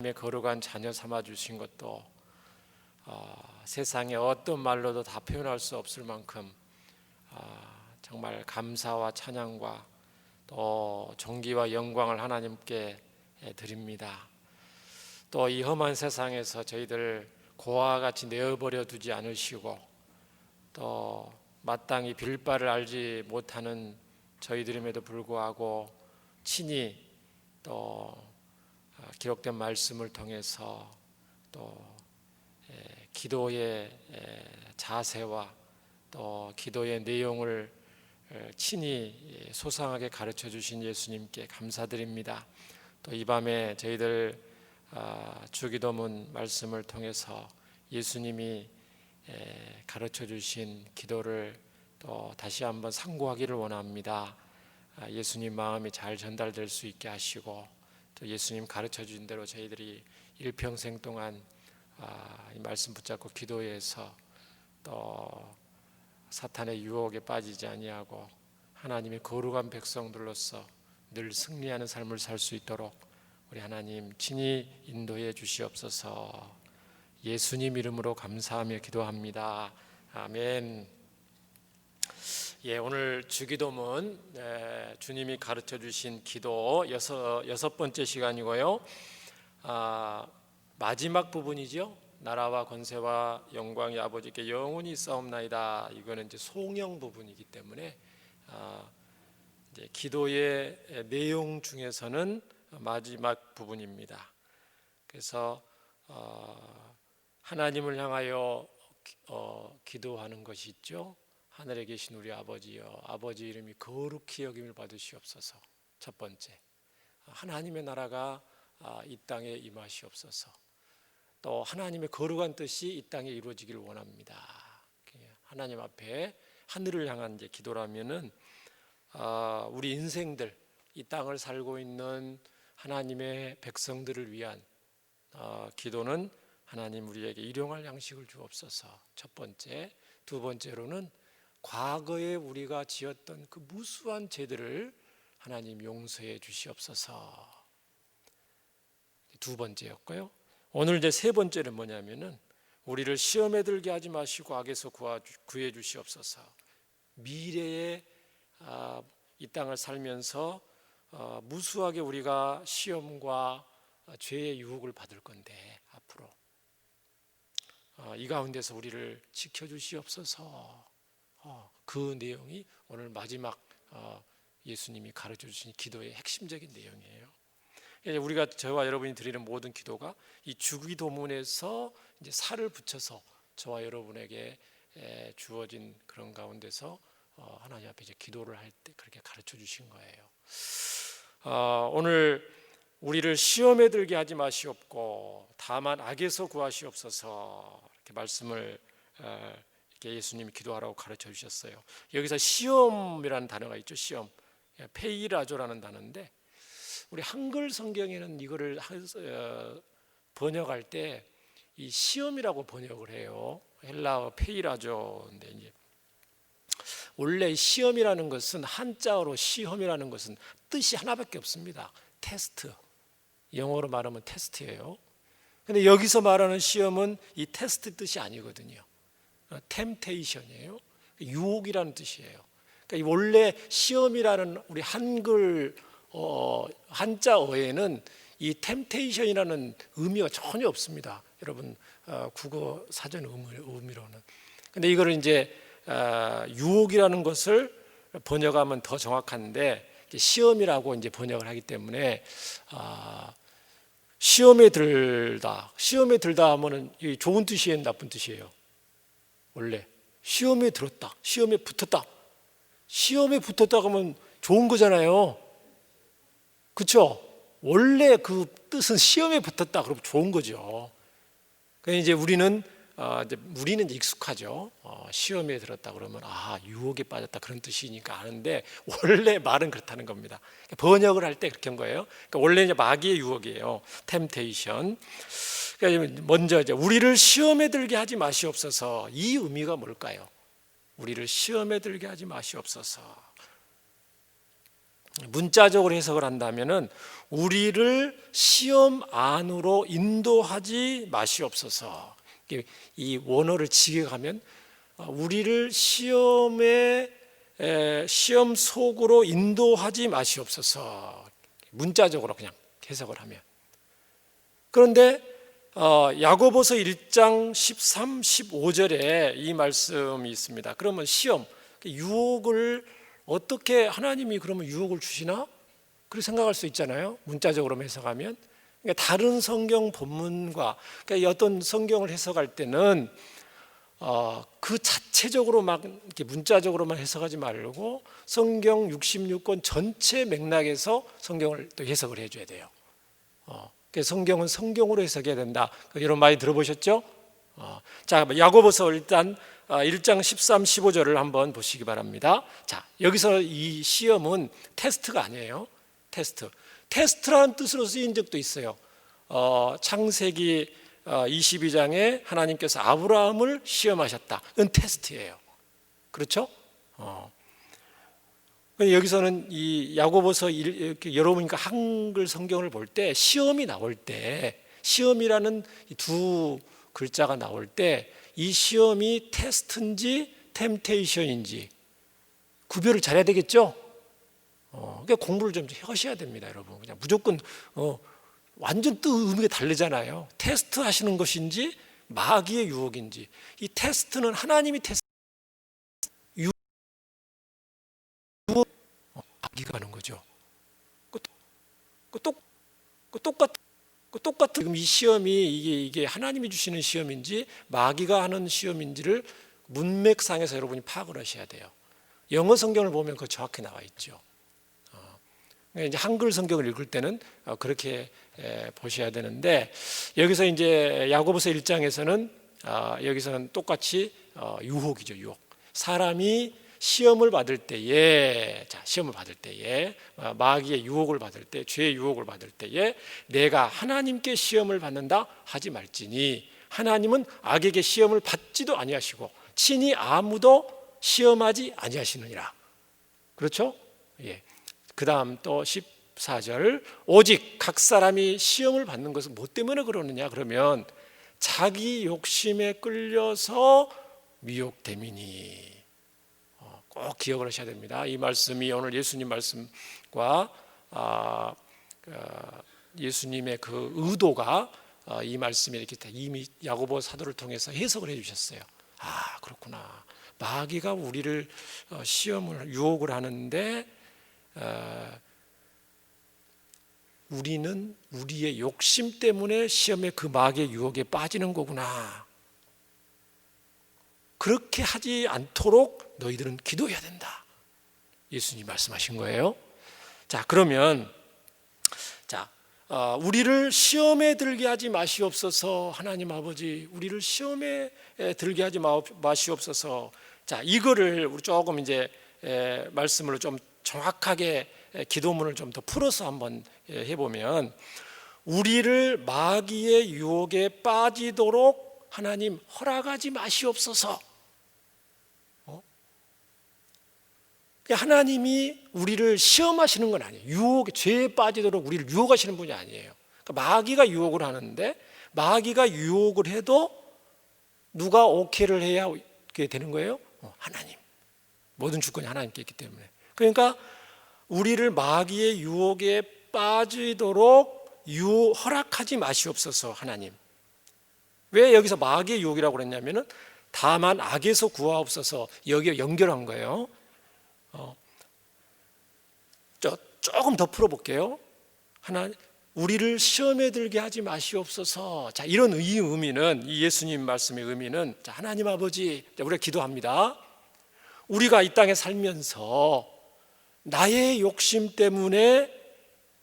거룩한 자녀 삼아 주신 것도 세상에 어떤 말로도 다 표현할 수 없을 만큼 정말 감사와 찬양과 또 존귀와 영광을 하나님께 드립니다. 또 이 험한 세상에서 저희들 고아와 같이 내어버려 두지 않으시고 또 마땅히 빌바를 알지 못하는 저희들임에도 불구하고 친히 또 기록된 말씀을 통해서 또 기도의 자세와 또 기도의 내용을 친히 소상하게 가르쳐 주신 예수님께 감사드립니다. 또 이 밤에 저희들 주기도문 말씀을 통해서 예수님이 가르쳐 주신 기도를 또 다시 한번 상고하기를 원합니다. 예수님 마음이 잘 전달될 수 있게 하시고 또 예수님 가르쳐 주신 대로 저희들이 일평생 동안 이 말씀 붙잡고 기도해서 또 사탄의 유혹에 빠지지 아니하고 하나님의 거룩한 백성들로서 늘 승리하는 삶을 살 수 있도록 우리 하나님 친히 인도해 주시옵소서. 예수님 이름으로 감사하며 기도합니다. 아멘. 오늘 주기도문 주님이 가르쳐 주신 기도 여섯 번째 시간이고요. 마지막 부분이죠. 나라와 권세와 영광이 아버지께 영원히 있사옵나이다. 이거는 이제 송영 부분이기 때문에 이제 기도의 내용 중에서는 마지막 부분입니다. 그래서 하나님을 향하여 기도하는 것이 있죠. 하늘에 계신 우리 아버지여, 아버지 이름이 거룩히 여김을 받으시옵소서. 첫 번째, 하나님의 나라가 이 땅에 임하시옵소서. 또 하나님의 거룩한 뜻이 이 땅에 이루어지기를 원합니다. 하나님 앞에 하늘을 향한 이제 기도라면은 우리 인생들 이 땅을 살고 있는 하나님의 백성들을 위한 기도는 하나님 우리에게 일용할 양식을 주옵소서. 첫 번째, 두 번째로는 과거에 우리가 지었던 그 무수한 죄들을 하나님 용서해 주시옵소서. 두 번째였고요. 오늘 이제 세 번째는 뭐냐면은 우리를 시험에 들게 하지 마시고 악에서 구해 주시옵소서. 미래에 이 땅을 살면서 무수하게 우리가 시험과 죄의 유혹을 받을 건데 앞으로 이 가운데서 우리를 지켜주시옵소서. 그 내용이 오늘 마지막 예수님이 가르쳐 주신 기도의 핵심적인 내용이에요. 우리가 저와 여러분이 드리는 모든 기도가 이 주기도문에서 이제 살을 붙여서 저와 여러분에게 주어진 그런 가운데서 하나님 앞에 이제 기도를 할 때 그렇게 가르쳐 주신 거예요. 오늘 우리를 시험에 들게 하지 마시옵고 다만 악에서 구하시옵소서. 이렇게 말씀을 이렇게 예수님이 기도하라고 가르쳐 주셨어요. 여기서 시험이라는 단어가 있죠. 시험, 페이라조라는 단어인데 우리 한글 성경에는 이거를 번역할 때 이 시험이라고 번역을 해요. 헬라어 페이라조인데 이제 원래 시험이라는 것은 한자어로 시험이라는 것은 뜻이 하나밖에 없습니다. 테스트. 영어로 말하면 테스트예요. 근데 여기서 말하는 시험은 이 테스트 뜻이 아니거든요. 템테이션이에요. 유혹이라는 뜻이에요. 그러니까 원래 시험이라는 우리 한글 한자어에는 이 템테이션이라는 의미가 전혀 없습니다. 여러분 국어 사전 의미로는. 근데 이거를 이제 유혹이라는 것을 번역하면 더 정확한데 시험이라고 이제 번역을 하기 때문에 시험에 들다 하면은 좋은 뜻이에요, 나쁜 뜻이에요? 원래 시험에 들었다, 시험에 붙었다. 시험에 붙었다 하면 좋은 거잖아요. 그렇죠? 원래 그 뜻은 시험에 붙었다 그러면 좋은 거죠. 그러니까 이제 우리는 익숙하죠. 시험에 들었다 그러면 유혹에 빠졌다 그런 뜻이니까 아는데 원래 말은 그렇다는 겁니다. 번역을 할 때 그렇게 한 거예요. 그러니까 원래 이제 마귀의 유혹이에요. 템테이션. 그러니까 먼저 이제 우리를 시험에 들게 하지 마시옵소서. 이 의미가 뭘까요? 우리를 시험에 들게 하지 마시옵소서. 문자적으로 해석을 한다면은 우리를 시험 안으로 인도하지 마시옵소서. 이 원어를 직역하면 우리를 시험 속으로 인도하지 마시옵소서. 문자적으로 그냥 해석을 하면. 그런데 야고보서 1장 13, 15절에 이 말씀이 있습니다. 그러면 시험, 유혹을 어떻게 하나님이 그러면 유혹을 주시나? 그렇게 생각할 수 있잖아요. 문자적으로 해석하면. 그러니까 다른 성경 본문과 그러니까 어떤 성경을 해석할 때는 그 자체적으로 막 이렇게 문자적으로만 해석하지 말고 성경 66권 전체 맥락에서 성경을 또 해석을 해줘야 돼요. 그래서 성경은 성경으로 해석해야 된다. 이런 많이 들어보셨죠? 자, 야고보서 일단 1장 13, 15절을 한번 보시기 바랍니다. 자, 여기서 이 시험은 테스트가 아니에요. 테스트라는 뜻으로 쓰인 적도 있어요. 창세기 22장에 하나님께서 아브라함을 시험하셨다. 이건 테스트예요. 그렇죠? 여기서는 이 야고보서 이렇게 여러분이 한글 성경을 볼 때 시험이 나올 때, 시험이라는 두 글자가 나올 때 이 시험이 테스트인지 템테이션인지 구별을 잘해야 되겠죠? 그러니까 공부를 좀 하셔야 됩니다, 여러분. 그냥 무조건 완전 또 의미가 다르잖아요. 테스트 하시는 것인지 마귀의 유혹인지. 이 테스트는 하나님이 테스트, 유혹 마귀가 하는 거죠. 똑같은 지금 이 시험이 이게 하나님이 주시는 시험인지 마귀가 하는 시험인지를 문맥상에서 여러분이 파악을 하셔야 돼요. 영어 성경을 보면 그거 정확히 나와 있죠. 이제 한글 성경을 읽을 때는 그렇게 보셔야 되는데 여기서 이제 야고보서 1장에서는 여기서는 똑같이 유혹이죠, 유혹. 사람이 시험을 받을 때에, 마귀의 유혹을 받을 때, 죄의 유혹을 받을 때에 내가 하나님께 시험을 받는다 하지 말지니 하나님은 악에게 시험을 받지도 아니하시고 친히 아무도 시험하지 아니하시느니라. 그렇죠? 예. 그 다음 또 14절, 오직 각 사람이 시험을 받는 것은 뭐 때문에 그러느냐 그러면 자기 욕심에 끌려서 미혹됨이니. 꼭 기억을 하셔야 됩니다. 이 말씀이 오늘 예수님 말씀과 예수님의 그 의도가 이 말씀에 이렇게 이미 야고보 사도를 통해서 해석을 해주셨어요. 그렇구나. 마귀가 우리를 시험을 유혹을 하는데 우리는 우리의 욕심 때문에 시험의 그 마귀의 유혹에 빠지는 거구나. 그렇게 하지 않도록 너희들은 기도해야 된다. 예수님이 말씀하신 거예요. 자, 그러면 우리를 시험에 들게 하지 마시옵소서. 하나님 아버지, 우리를 시험에 들게 하지 마시옵소서. 자, 이거를 우리 조금 이제 말씀으로 좀 정확하게 기도문을 좀 더 풀어서 한번 해보면, 우리를 마귀의 유혹에 빠지도록 하나님 허락하지 마시옵소서. 하나님이 우리를 시험하시는 건 아니에요. 유혹에, 죄에 빠지도록 우리를 유혹하시는 분이 아니에요. 그러니까 마귀가 유혹을 하는데, 마귀가 유혹을 해도 누가 오케이를 해야 되는 거예요? 하나님. 모든 주권이 하나님께 있기 때문에. 그러니까 우리를 마귀의 유혹에 빠지도록 허락하지 마시옵소서. 하나님. 왜 여기서 마귀의 유혹이라고 그랬냐면은 다만 악에서 구하옵소서, 여기에 연결한 거예요. 조금 더 풀어볼게요. 우리를 시험에 들게 하지 마시옵소서. 자, 이런 의미는, 이 예수님 말씀의 의미는, 자, 하나님 아버지, 우리가 기도합니다. 우리가 이 땅에 살면서 나의 욕심 때문에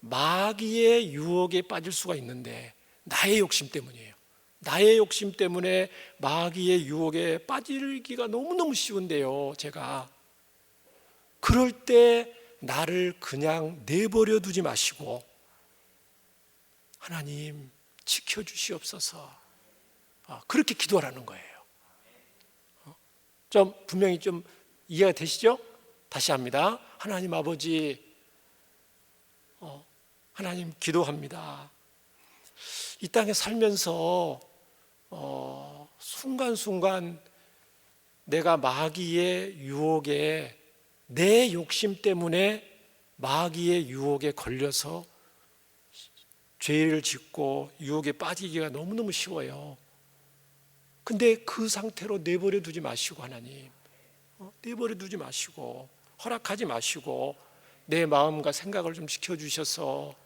마귀의 유혹에 빠질 수가 있는데, 나의 욕심 때문이에요. 나의 욕심 때문에 마귀의 유혹에 빠지기가 너무너무 쉬운데요, 제가. 그럴 때 나를 그냥 내버려 두지 마시고 하나님 지켜주시옵소서. 그렇게 기도하라는 거예요. 좀 분명히 좀 이해가 되시죠? 다시 합니다. 하나님 아버지, 하나님 기도합니다. 이 땅에 살면서 순간순간 내가 마귀의 유혹에, 내 욕심 때문에 마귀의 유혹에 걸려서 죄를 짓고 유혹에 빠지기가 너무너무 쉬워요. 근데 그 상태로 내버려 두지 마시고, 하나님 내버려 두지 마시고, 허락하지 마시고, 내 마음과 생각을 좀 지켜주셔서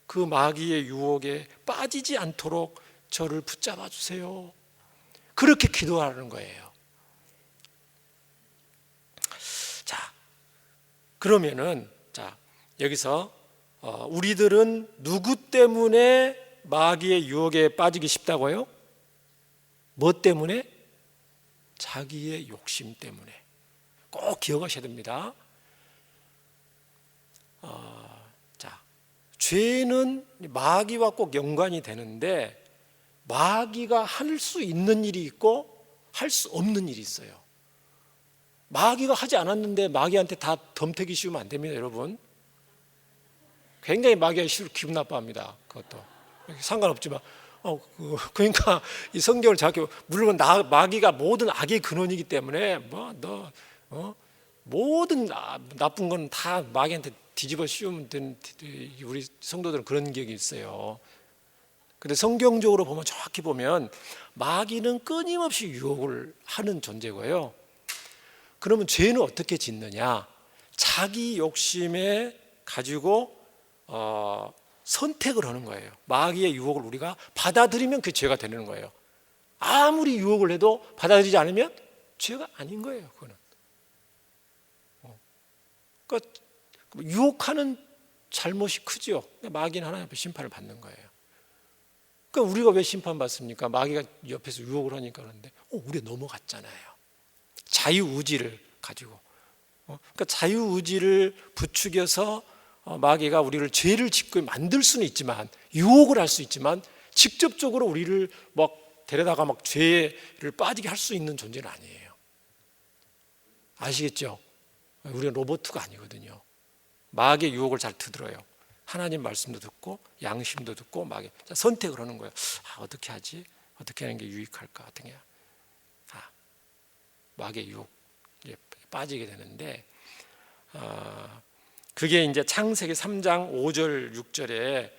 그 마귀의 유혹에 빠지지 않도록 저를 붙잡아 주세요. 그렇게 기도하는 거예요. 자, 그러면은 여기서 우리들은 누구 때문에 마귀의 유혹에 빠지기 쉽다고요? 뭐 때문에? 자기의 욕심 때문에. 꼭 기억하셔야 됩니다. 죄는 마귀와 꼭 연관이 되는데, 마귀가 할 수 있는 일이 있고 할 수 없는 일이 있어요. 마귀가 하지 않았는데 마귀한테 다 덤태기 씌우면 안 됩니다, 여러분. 굉장히 마귀가 싫어 기분 나빠합니다. 그것도 상관없지만 그러니까 이 성경을 자꾸, 물론 마귀가 모든 악의 근원이기 때문에 모든 나쁜 건 다 마귀한테 뒤집어 씌우면 되는, 우리 성도들은 그런 기억이 있어요. 근데 성경적으로 보면, 정확히 보면 마귀는 끊임없이 유혹을 하는 존재고요. 그러면 죄는 어떻게 짓느냐? 자기 욕심에 가지고 선택을 하는 거예요. 마귀의 유혹을 우리가 받아들이면 그게 죄가 되는 거예요. 아무리 유혹을 해도 받아들이지 않으면 죄가 아닌 거예요. 그거는. 그러니까 유혹하는 잘못이 크죠. 마귀는 하나님 앞에 심판을 받는 거예요. 그러니까 우리가 왜 심판받습니까? 마귀가 옆에서 유혹을 하니까. 그런데 우리가 넘어갔잖아요. 자유의지를 가지고. 그러니까 자유의지를 부추겨서 마귀가 우리를 죄를 짓고 만들 수는 있지만, 유혹을 할 수 있지만, 직접적으로 우리를 막 데려다가 막 죄를 빠지게 할 수 있는 존재는 아니에요. 아시겠죠? 우리는 로봇가 아니거든요. 마귀의 유혹을 잘 들어요. 하나님 말씀도 듣고 양심도 듣고 마귀 선택을 하는 거예요. 어떻게 하지? 어떻게 하는 게 유익할까? 어떻게 해야? 마귀의 유혹에 빠지게 되는데, 그게 이제 창세기 3장 5절 6절에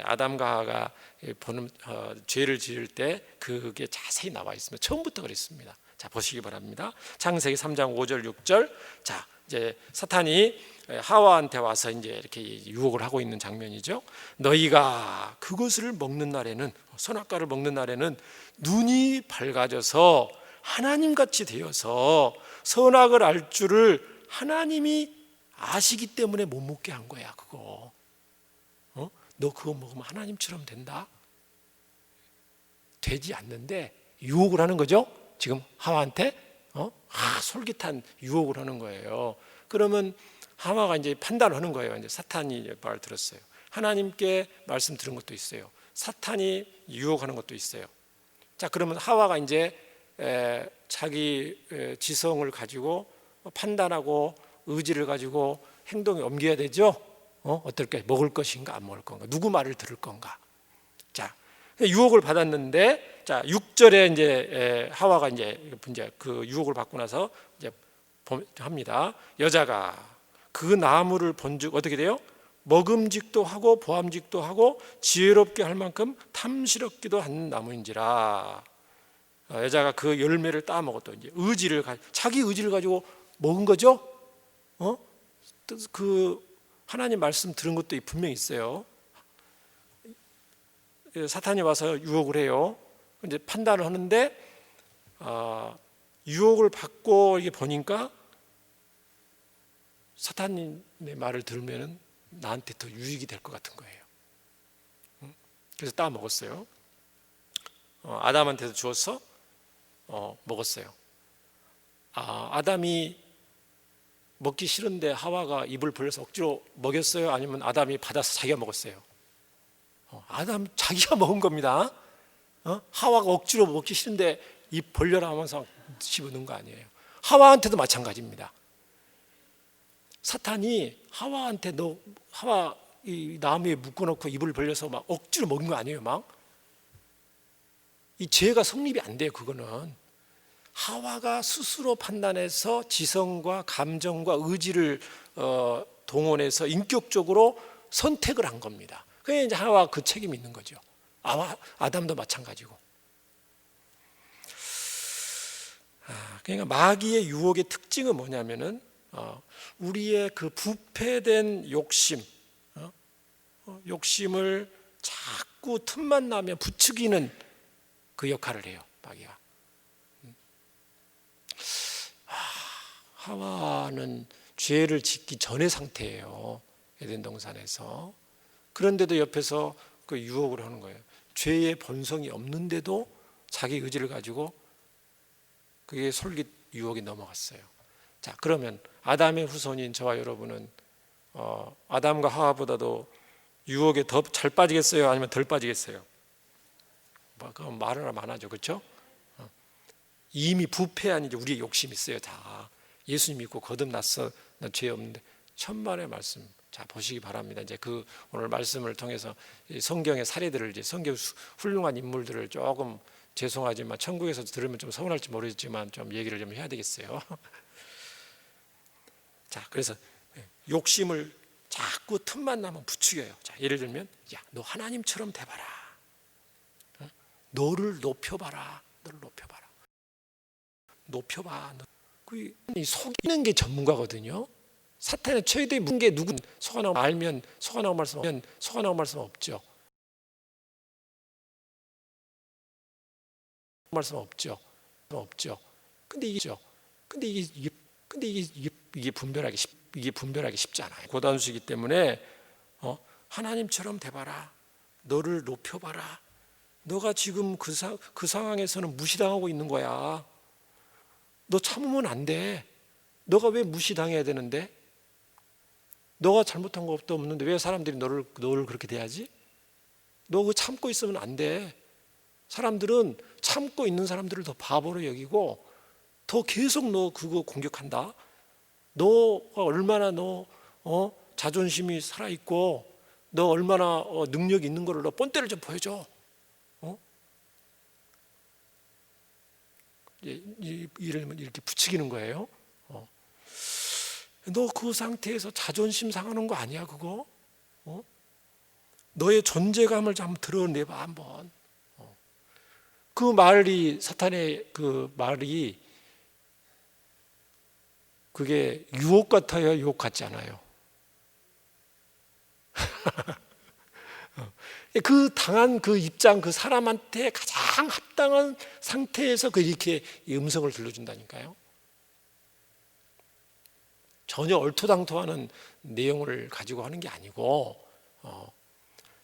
아담과 하와가 보는 죄를 지을 때 그게 자세히 나와 있습니다. 처음부터 그랬습니다. 자, 보시기 바랍니다. 창세기 3장 5절 6절. 자, 이제 사탄이 하와한테 와서 이제 이렇게 유혹을 하고 있는 장면이죠. 너희가 그것을 먹는 날에는, 선악과를 먹는 날에는 눈이 밝아져서 하나님같이 되어서 선악을 알 줄을 하나님이 아시기 때문에 못 먹게 한 거야. 그거 너 그거 먹으면 하나님처럼 된다? 되지 않는데 유혹을 하는 거죠. 지금 하와한테 솔깃한 유혹을 하는 거예요. 그러면 하와가 이제 판단을 하는 거예요. 이제 사탄이 말 들었어요. 하나님께 말씀 들은 것도 있어요. 사탄이 유혹하는 것도 있어요. 자, 그러면 하와가 이제 자기 지성을 가지고 판단하고 의지를 가지고 행동에 옮겨야 되죠. 어떨까? 먹을 것인가 안 먹을 건가? 누구 말을 들을 건가? 자, 유혹을 받았는데, 자 6절에 이제 하와가 이제 그 유혹을 받고 나서 이제 합니다. 여자가 그 나무를 본즉 어떻게 돼요? 먹음직도 하고 보암직도 하고 지혜롭게 할 만큼 탐스럽기도 한 나무인지라. 여자가 그 열매를 따 먹었던, 이제 자기 의지를 가지고 먹은 거죠. 그 하나님 말씀 들은 것도 분명히 있어요. 사탄이 와서 유혹을 해요. 이제 판단을 하는데 유혹을 받고 이게 보니까 사탄님의 말을 들으면 나한테 더 유익이 될 것 같은 거예요. 그래서 따 먹었어요. 아담한테도 주어서 먹었어요. 아담이 먹기 싫은데 하와가 입을 벌려서 억지로 먹였어요? 아니면 아담이 받아서 자기가 먹었어요? 아담 자기가 먹은 겁니다. 하와가 억지로 먹기 싫은데 입 벌려라 하면서 집어넣은 거 아니에요. 하와한테도 마찬가지입니다. 사탄이 하와한테 너 하와 이 나무에 묶어놓고 입을 벌려서 막 억지로 먹인 거 아니에요? 막 이 죄가 성립이 안 돼요. 그거는 하와가 스스로 판단해서 지성과 감정과 의지를 동원해서 인격적으로 선택을 한 겁니다. 그게 이제 하와 그 책임이 있는 거죠. 아담도 마찬가지고. 그러니까 마귀의 유혹의 특징은 뭐냐면은 우리의 그 부패된 욕심을 자꾸 틈만 나면 부추기는 그 역할을 해요. 마귀가. 하와는 죄를 짓기 전의 상태예요. 에덴 동산에서. 그런데도 옆에서 그 유혹을 하는 거예요. 죄의 본성이 없는데도 자기 의지를 가지고 그게 솔깃 유혹이 넘어갔어요. 자, 그러면 아담의 후손인 저와 여러분은 아담과 하와보다도 유혹에 더 잘 빠지겠어요? 아니면 덜 빠지겠어요? 그건 말은 많아죠, 그렇죠? 이미 부패한 이제 우리의 욕심이 있어요. 다 예수님 믿고 거듭났어, 나 죄 없는데. 천만의 말씀, 자 보시기 바랍니다. 이제 그 오늘 말씀을 통해서 성경의 사례들을 이제 성경 훌륭한 인물들을 조금 죄송하지만 천국에서 들으면 좀 서운할지 모르겠지만 좀 얘기를 좀 해야 되겠어요. 자, 그래서 욕심을 자꾸 틈만 나면 부추겨요. 자, 예를 들면, 야, 너 하나님처럼 돼봐라. 너를 높여봐라. 너를 높여봐라. 높여봐. 속이는 게 전문가거든요. 사탄의 최대 문제 누군 속아나고 알면 속아나고 말씀 없죠. 말씀 없죠. 근데 이게 분별하기 쉽지 않아요. 고단수이기 때문에 하나님처럼 돼봐라. 너를 높여봐라. 너가 지금 그 상황에서는 무시당하고 있는 거야. 너 참으면 안 돼. 너가 왜 무시당해야 되는데? 너가 잘못한 것도 없는데 왜 사람들이 너를 그렇게 대하지? 너 그거 참고 있으면 안 돼. 사람들은 참고 있는 사람들을 더 바보로 여기고 더 계속 너 그거 공격한다. 너가 얼마나 자존심이 살아있고 너 얼마나 능력이 있는 거를 너 뻔때를 좀 보여줘. 이를 이렇게 부추기는 거예요. 너 그 상태에서 자존심 상하는 거 아니야 그거? 너의 존재감을 좀 드러내봐 한번. 그 말이 사탄의 그 말이 그게 유혹 같아요? 유혹 같지 않아요? 그 당한 그 입장, 그 사람한테 가장 합당한 상태에서 이렇게 음성을 들려준다니까요. 전혀 얼토당토하는 내용을 가지고 하는 게 아니고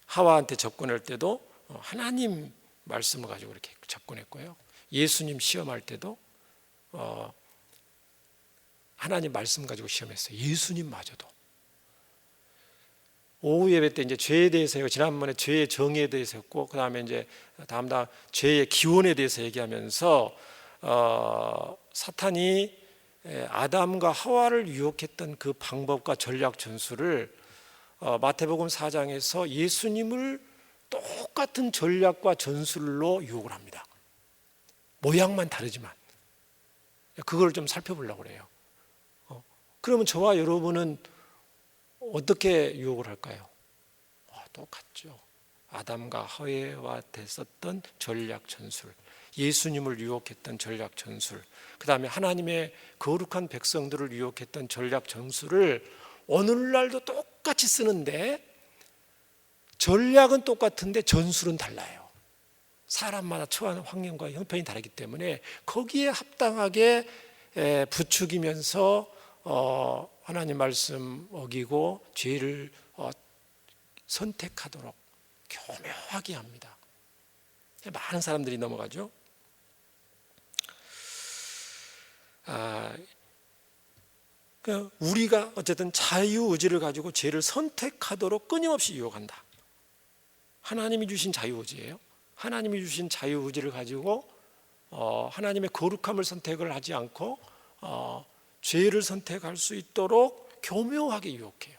하와한테 접근할 때도 하나님 말씀을 가지고 이렇게 접근했고요. 예수님 시험할 때도 하나님 말씀 가지고 시험했어요. 예수님마저도. 오후 예배 때 이제 죄에 대해서 지난번에 죄의 정의에 대해서 했고 그 다음에 이제 다음 죄의 기원에 대해서 얘기하면서 사탄이 아담과 하와를 유혹했던 그 방법과 전략 전술을 마태복음 4장에서 예수님을 똑같은 전략과 전술로 유혹을 합니다. 모양만 다르지만 그걸 좀 살펴보려고 그래요. 그러면 저와 여러분은 어떻게 유혹을 할까요? 똑같죠. 아담과 하와와 됐었던 전략 전술, 예수님을 유혹했던 전략 전술, 그 다음에 하나님의 거룩한 백성들을 유혹했던 전략 전술을 오늘날도 똑같이 쓰는데 전략은 똑같은데 전술은 달라요. 사람마다 처한 환경과 형편이 다르기 때문에 거기에 합당하게 부추기면서 하나님 말씀 어기고 죄를 선택하도록 교묘하게 합니다. 많은 사람들이 넘어가죠. 우리가 어쨌든 자유의지를 가지고 죄를 선택하도록 끊임없이 유혹한다. 하나님이 주신 자유의지예요. 하나님이 주신 자유의지를 가지고 하나님의 거룩함을 선택을 하지 않고 죄를 선택할 수 있도록 교묘하게 유혹해요.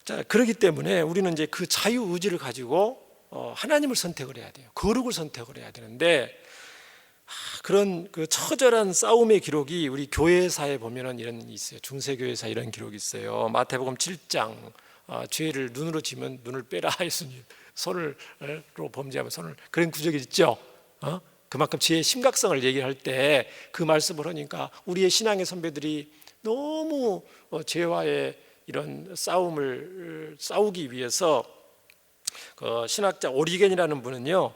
자, 그렇기 때문에 우리는 이제 그 자유 의지를 가지고 하나님을 선택을 해야 돼요. 거룩을 선택을 해야 되는데, 그런 그 처절한 싸움의 기록이 우리 교회사에 보면은 이런 게 있어요. 중세교회사 이런 기록이 있어요. 마태복음 7장, 죄를 눈으로 지면 눈을 빼라 예수님, 손으로 범죄하면 손을, 그런 구절이 있죠. 그만큼 죄의 심각성을 얘기할 때 그 말씀을 하니까 우리의 신앙의 선배들이 너무 죄와의 이런 싸움을 싸우기 위해서, 그 신학자 오리겐이라는 분은요,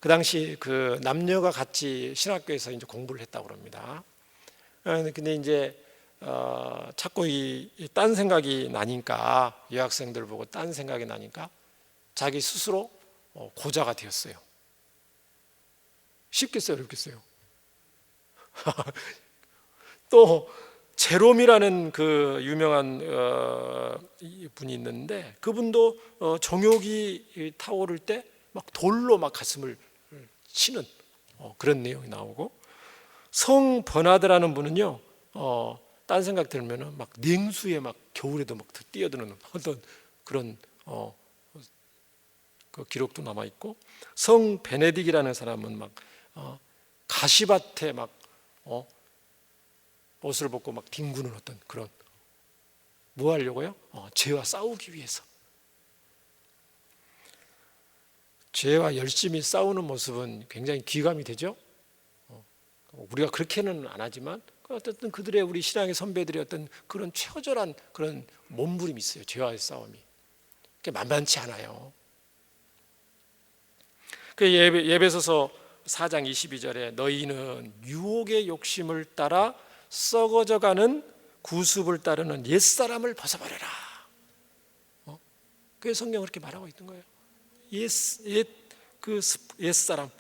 그 당시 그 남녀가 같이 신학교에서 이제 공부를 했다고 합니다. 근데 이제 자꾸 딴 생각이 나니까, 여학생들 보고 딴 생각이 나니까 자기 스스로 고자가 되었어요. 쉽겠어요, 어렵겠어요? 또 제롬이라는 그 유명한 분이 있는데, 그분도 정욕이 타오를 때 막 돌로 막 가슴을 치는 그런 내용이 나오고, 성 버나드라는 분은요, 딴 생각 들면은 막 냉수에 막 겨울에도 막 뛰어드는 어떤 그런 그 기록도 남아 있고, 성 베네딕이라는 사람은 막 가시밭에 막 옷을 벗고 막 뒹구는 어떤 그런, 뭐 하려고요? 죄와 싸우기 위해서. 죄와 열심히 싸우는 모습은 굉장히 귀감이 되죠. 우리가 그렇게는 안 하지만 어쨌든 그들의, 우리 신앙의 선배들의 어떤 그런 처절한 그런 몸부림이 있어요. 죄와의 싸움이 만만치 않아요. 그 예배소서 4장 22절에 너희는 유혹의 욕심을 따라 썩어져가는 구습을 따르는 옛사람을 벗어버려라. 그게 성경 그렇게 말하고 있는 거예요. 옛사람,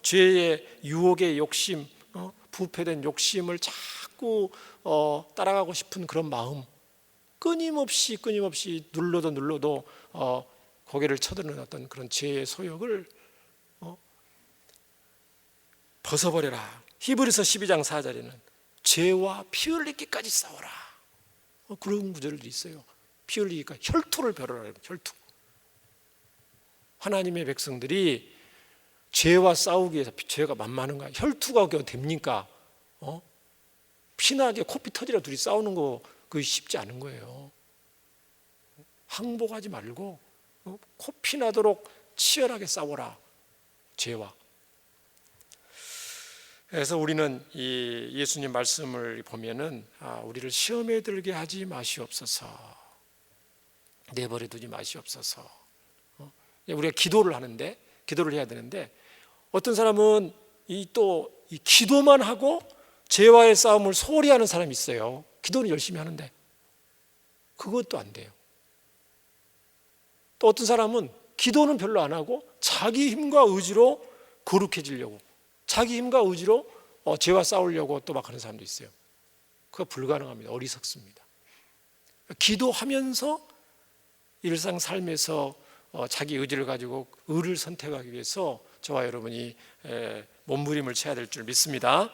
죄의 유혹의 욕심, 부패된 욕심을 자꾸 따라가고 싶은 그런 마음, 끊임없이 눌러도 고개를 쳐드는 어떤 그런 죄의 소욕을 벗어버려라. 히브리서 12장 4절에는 죄와 피 흘리기까지 싸워라. 그런 구절들이 있어요. 피 흘리기까지, 혈투를 벌여라. 혈투. 하나님의 백성들이 죄와 싸우기 위해서, 죄가 만만한가? 혈투가 됩니까? 피나게 코피 터지라 둘이 싸우는 거 그게 쉽지 않은 거예요. 항복하지 말고 코피 나도록 치열하게 싸워라, 죄와. 그래서 우리는 이 예수님 말씀을 보면은 우리를 시험에 들게 하지 마시옵소서, 내버려 두지 마시옵소서. 우리가 기도를 하는데, 기도를 해야 되는데, 어떤 사람은 이 기도만 하고 죄와의 싸움을 소홀히 하는 사람이 있어요. 기도는 열심히 하는데 그것도 안 돼요. 또 어떤 사람은 기도는 별로 안 하고 자기 힘과 의지로 거룩해지려고, 자기 힘과 의지로 죄와 싸우려고 또 막 하는 사람도 있어요. 그거 불가능합니다. 어리석습니다. 기도하면서 일상 삶에서 자기 의지를 가지고 의를 선택하기 위해서 저와 여러분이 몸부림을 쳐야 될 줄 믿습니다.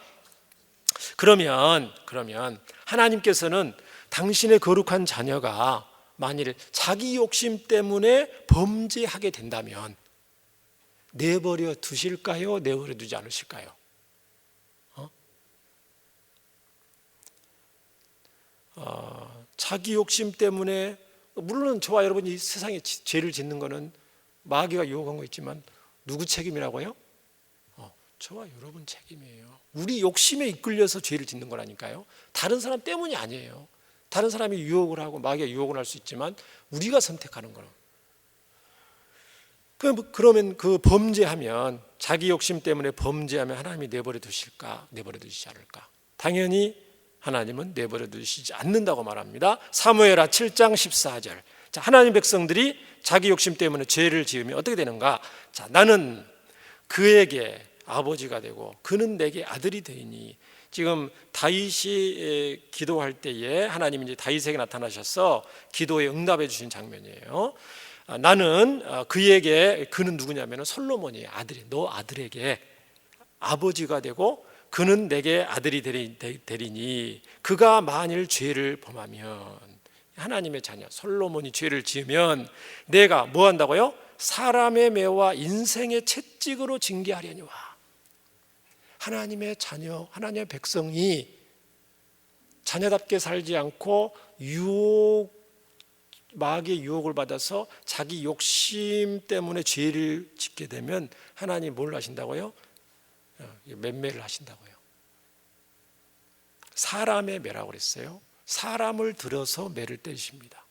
그러면 하나님께서는 당신의 거룩한 자녀가 만일 자기 욕심 때문에 범죄하게 된다면 내버려 두실까요? 내버려 두지 않으실까요? 자기 욕심 때문에, 물론 저와 여러분이 세상에 죄를 짓는 거는 마귀가 유혹한 거 있지만 누구 책임이라고요? 저와 여러분 책임이에요. 우리 욕심에 이끌려서 죄를 짓는 거라니까요. 다른 사람 때문이 아니에요. 다른 사람이 유혹을 하고 마귀가 유혹을 할 수 있지만 우리가 선택하는 거예요. 그러면 그 범죄하면, 자기 욕심 때문에 범죄하면 하나님이 내버려 두실까? 내버려 두시지 않을까? 당연히 하나님은 내버려 두시지 않는다고 말합니다. 사무엘하 7장 14절. 자, 하나님 백성들이 자기 욕심 때문에 죄를 지으면 어떻게 되는가? 자, 나는 그에게 아버지가 되고 그는 내게 아들이 되니. 지금 다윗이 기도할 때에 하나님이 이제 다윗에게 나타나셔서 기도에 응답해 주신 장면이에요. 나는 그에게, 그는 누구냐면 솔로몬이 아들이, 너 아들에게 아버지가 되고 그는 내게 아들이 되리니 그가 만일 죄를 범하면, 하나님의 자녀 솔로몬이 죄를 지으면 내가 뭐 한다고요? 사람의 매와 인생의 채찍으로 징계하려니와. 하나님의 자녀, 하나님의 백성이 자녀답게 살지 않고 마귀의 유혹을 받아서 자기 욕심 때문에 죄를 짓게 되면 하나님이 뭘 하신다고요? 맹매를 하신다고요. 사람의 매라고 그랬어요. 사람을 들어서 매를 때리십니다.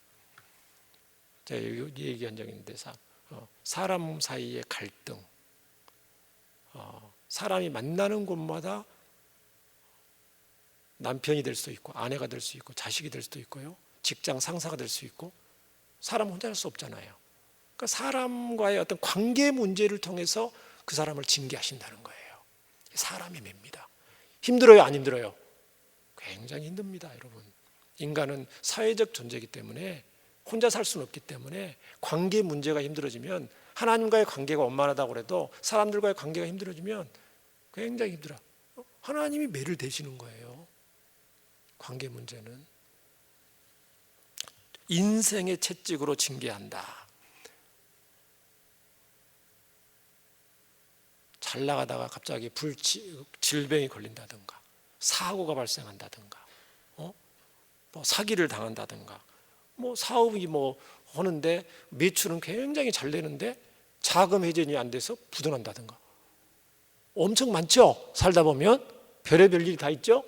제가 얘기한 적이 있는데 사람 사이의 갈등, 사람이 만나는 곳마다 남편이 될 수도 있고 아내가 될 수 있고 자식이 될 수도 있고요, 직장 상사가 될 수 있고, 사람 혼자 할 수 없잖아요. 그러니까 사람과의 어떤 관계 문제를 통해서 그 사람을 징계하신다는 거예요. 사람의 매입니다. 힘들어요, 안 힘들어요? 굉장히 힘듭니다, 여러분. 인간은 사회적 존재이기 때문에 혼자 살 수는 없기 때문에 관계 문제가 힘들어지면, 하나님과의 관계가 원만하다고 해도 사람들과의 관계가 힘들어지면 굉장히 힘들어. 하나님이 매를 대시는 거예요. 관계 문제는 인생의 채찍으로 징계한다. 잘 나가다가 갑자기 질병이 걸린다든가, 사고가 발생한다든가, 뭐 사기를 당한다든가, 뭐 사업이 하는데 매출은 굉장히 잘 되는데 자금 회전이 안 돼서 부도난다든가, 엄청 많죠. 살다 보면 별의별 일이 다 있죠.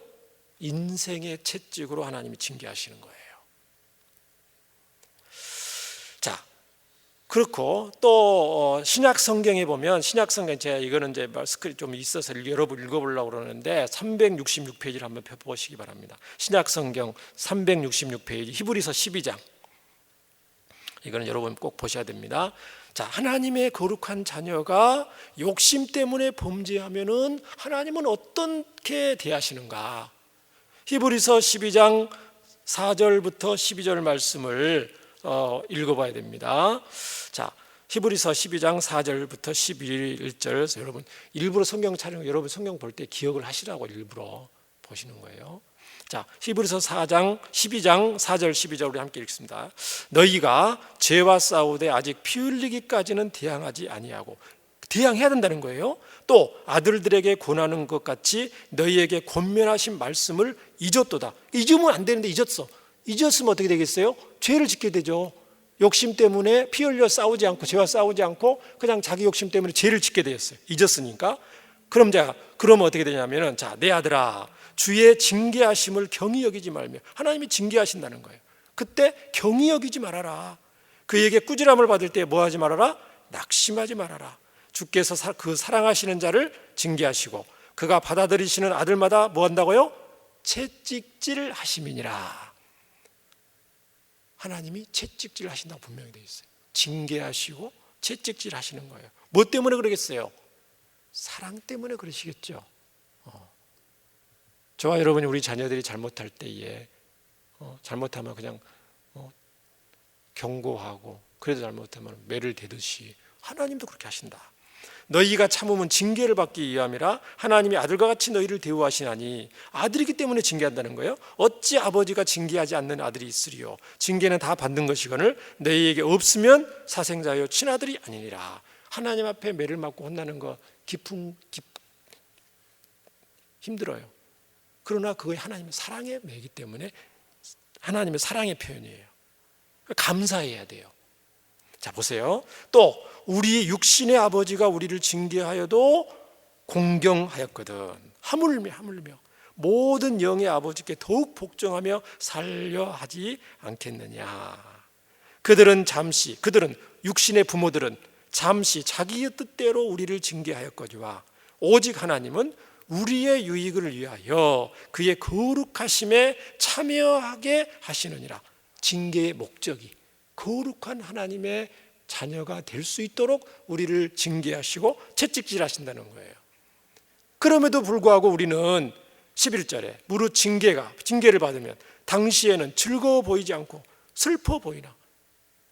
인생의 채찍으로 하나님이 징계하시는 거예요. 자, 그렇고 또 신약 성경에 보면, 신약 성경, 제가 이거는 이제 스크린 좀 있어서 여러분 읽어보려고 그러는데 366페이지를 한번 펴보시기 바랍니다. 신약 성경 366페이지 히브리서 12장, 이거는 여러분 꼭 보셔야 됩니다. 자, 하나님의 거룩한 자녀가 욕심 때문에 범죄하면은 하나님은 어떻게 대하시는가? 히브리서 12장 4절부터 12절 말씀을 읽어봐야 됩니다. 자, 히브리서 12장 4절부터 11절. 여러분 일부러 성경 촬영, 여러분 성경 볼 때 기억을 하시라고 일부러 보시는 거예요. 자, 히브리서 12장 4절 12절 우리 함께 읽습니다. 너희가 죄와 싸우되 아직 피 흘리기까지는 대항하지 아니하고, 대항해야 된다는 거예요. 또 아들들에게 권하는 것 같이 너희에게 권면하신 말씀을 잊었도다. 잊으면 안 되는데 잊었어. 잊었으면 어떻게 되겠어요? 죄를 짓게 되죠. 욕심 때문에 피 흘려 싸우지 않고, 죄와 싸우지 않고 그냥 자기 욕심 때문에 죄를 짓게 되었어요. 잊었으니까. 그러면 어떻게 되냐면은, 자, 내 아들아, 주의 징계하심을 경히 여기지 말며. 하나님이 징계하신다는 거예요. 그때 경히 여기지 말아라. 그에게 꾸지람을 받을 때 뭐 하지 말아라? 낙심하지 말아라. 주께서 그 사랑하시는 자를 징계하시고 그가 받아들이시는 아들마다 뭐 한다고요? 채찍질 하심이니라. 하나님이 채찍질 하신다고 분명히 되어 있어요. 징계하시고 채찍질 하시는 거예요. 뭐 때문에 그러겠어요? 사랑 때문에 그러시겠죠. 저와 여러분이, 우리 자녀들이 잘못할 때에 잘못하면 그냥 경고하고, 그래도 잘못하면 매를 대듯이 하나님도 그렇게 하신다. 너희가 참으면 징계를 받기 위함이라 하나님이 아들과 같이 너희를 대우하시나니. 아들이기 때문에 징계한다는 거예요. 어찌 아버지가 징계하지 않는 아들이 있으리요? 징계는 다 받는 것이거늘 너희에게 없으면 사생자요 친아들이 아니니라. 하나님 앞에 매를 맞고 혼나는 거 힘들어요. 그러나 그게 하나님의 사랑의 매이기 때문에 하나님의 사랑의 표현이에요. 감사해야 돼요. 자, 보세요. 또 우리 육신의 아버지가 우리를 징계하여도 공경하였거든. 하물며 모든 영의 아버지께 더욱 복종하며 살려 하지 않겠느냐. 그들은 육신의 부모들은 잠시 자기의 뜻대로 우리를 징계하였거니와 오직 하나님은 우리의 유익을 위하여 그의 거룩하심에 참여하게 하시느니라. 징계의 목적이 거룩한 하나님의 자녀가 될 수 있도록 우리를 징계하시고 채찍질하신다는 거예요. 그럼에도 불구하고 우리는 11절에 무릇 징계를 받으면 당시에는 즐거워 보이지 않고 슬퍼 보이나.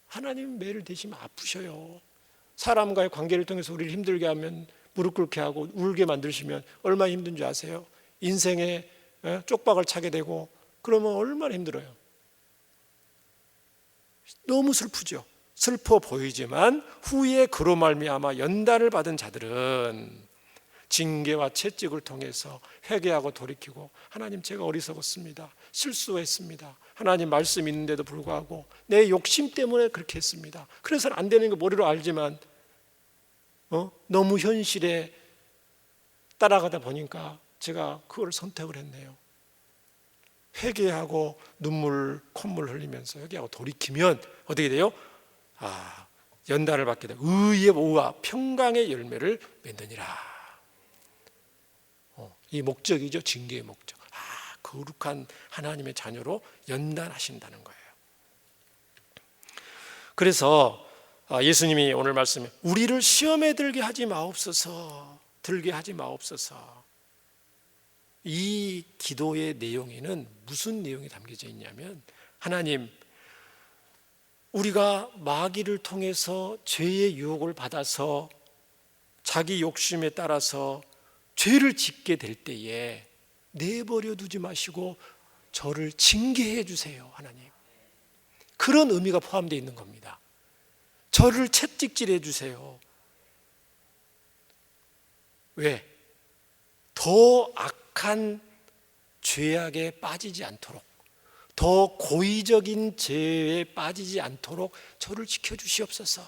하나님 매를 대시면 아프셔요. 사람과의 관계를 통해서 우리를 힘들게 하면 무릎 꿇게 하고 울게 만드시면 얼마나 힘든 줄 아세요? 인생에 쪽박을 차게 되고 그러면 얼마나 힘들어요. 너무 슬프죠. 슬퍼 보이지만 후에 그로 말미암아 연단을 받은 자들은 징계와 채찍을 통해서 회개하고 돌이키고, 하나님 제가 어리석었습니다, 실수했습니다, 하나님 말씀 있는데도 불구하고 내 욕심 때문에 그렇게 했습니다, 그래서는 안 되는 거 머리로 알지만 너무 현실에 따라가다 보니까 제가 그걸 선택을 했네요. 회개하고 콧물 흘리면서 회개하고 돌이키면 어떻게 돼요? 연단을 받게 되고 의의 보호와 평강의 열매를 맺느니라. 이 목적이죠. 징계의 목적. 거룩한 하나님의 자녀로 연단하신다는 거예요. 그래서 예수님이 오늘 말씀에 우리를 시험에 들게 하지 마옵소서, 이 기도의 내용에는 무슨 내용이 담겨져 있냐면, 하나님, 우리가 마귀를 통해서 죄의 유혹을 받아서 자기 욕심에 따라서 죄를 짓게 될 때에 내버려 두지 마시고 저를 징계해 주세요. 하나님, 그런 의미가 포함되어 있는 겁니다. 저를 채찍질해 주세요. 왜? 더 악한 죄악에 빠지지 않도록, 더 고의적인 죄에 빠지지 않도록 저를 지켜주시옵소서.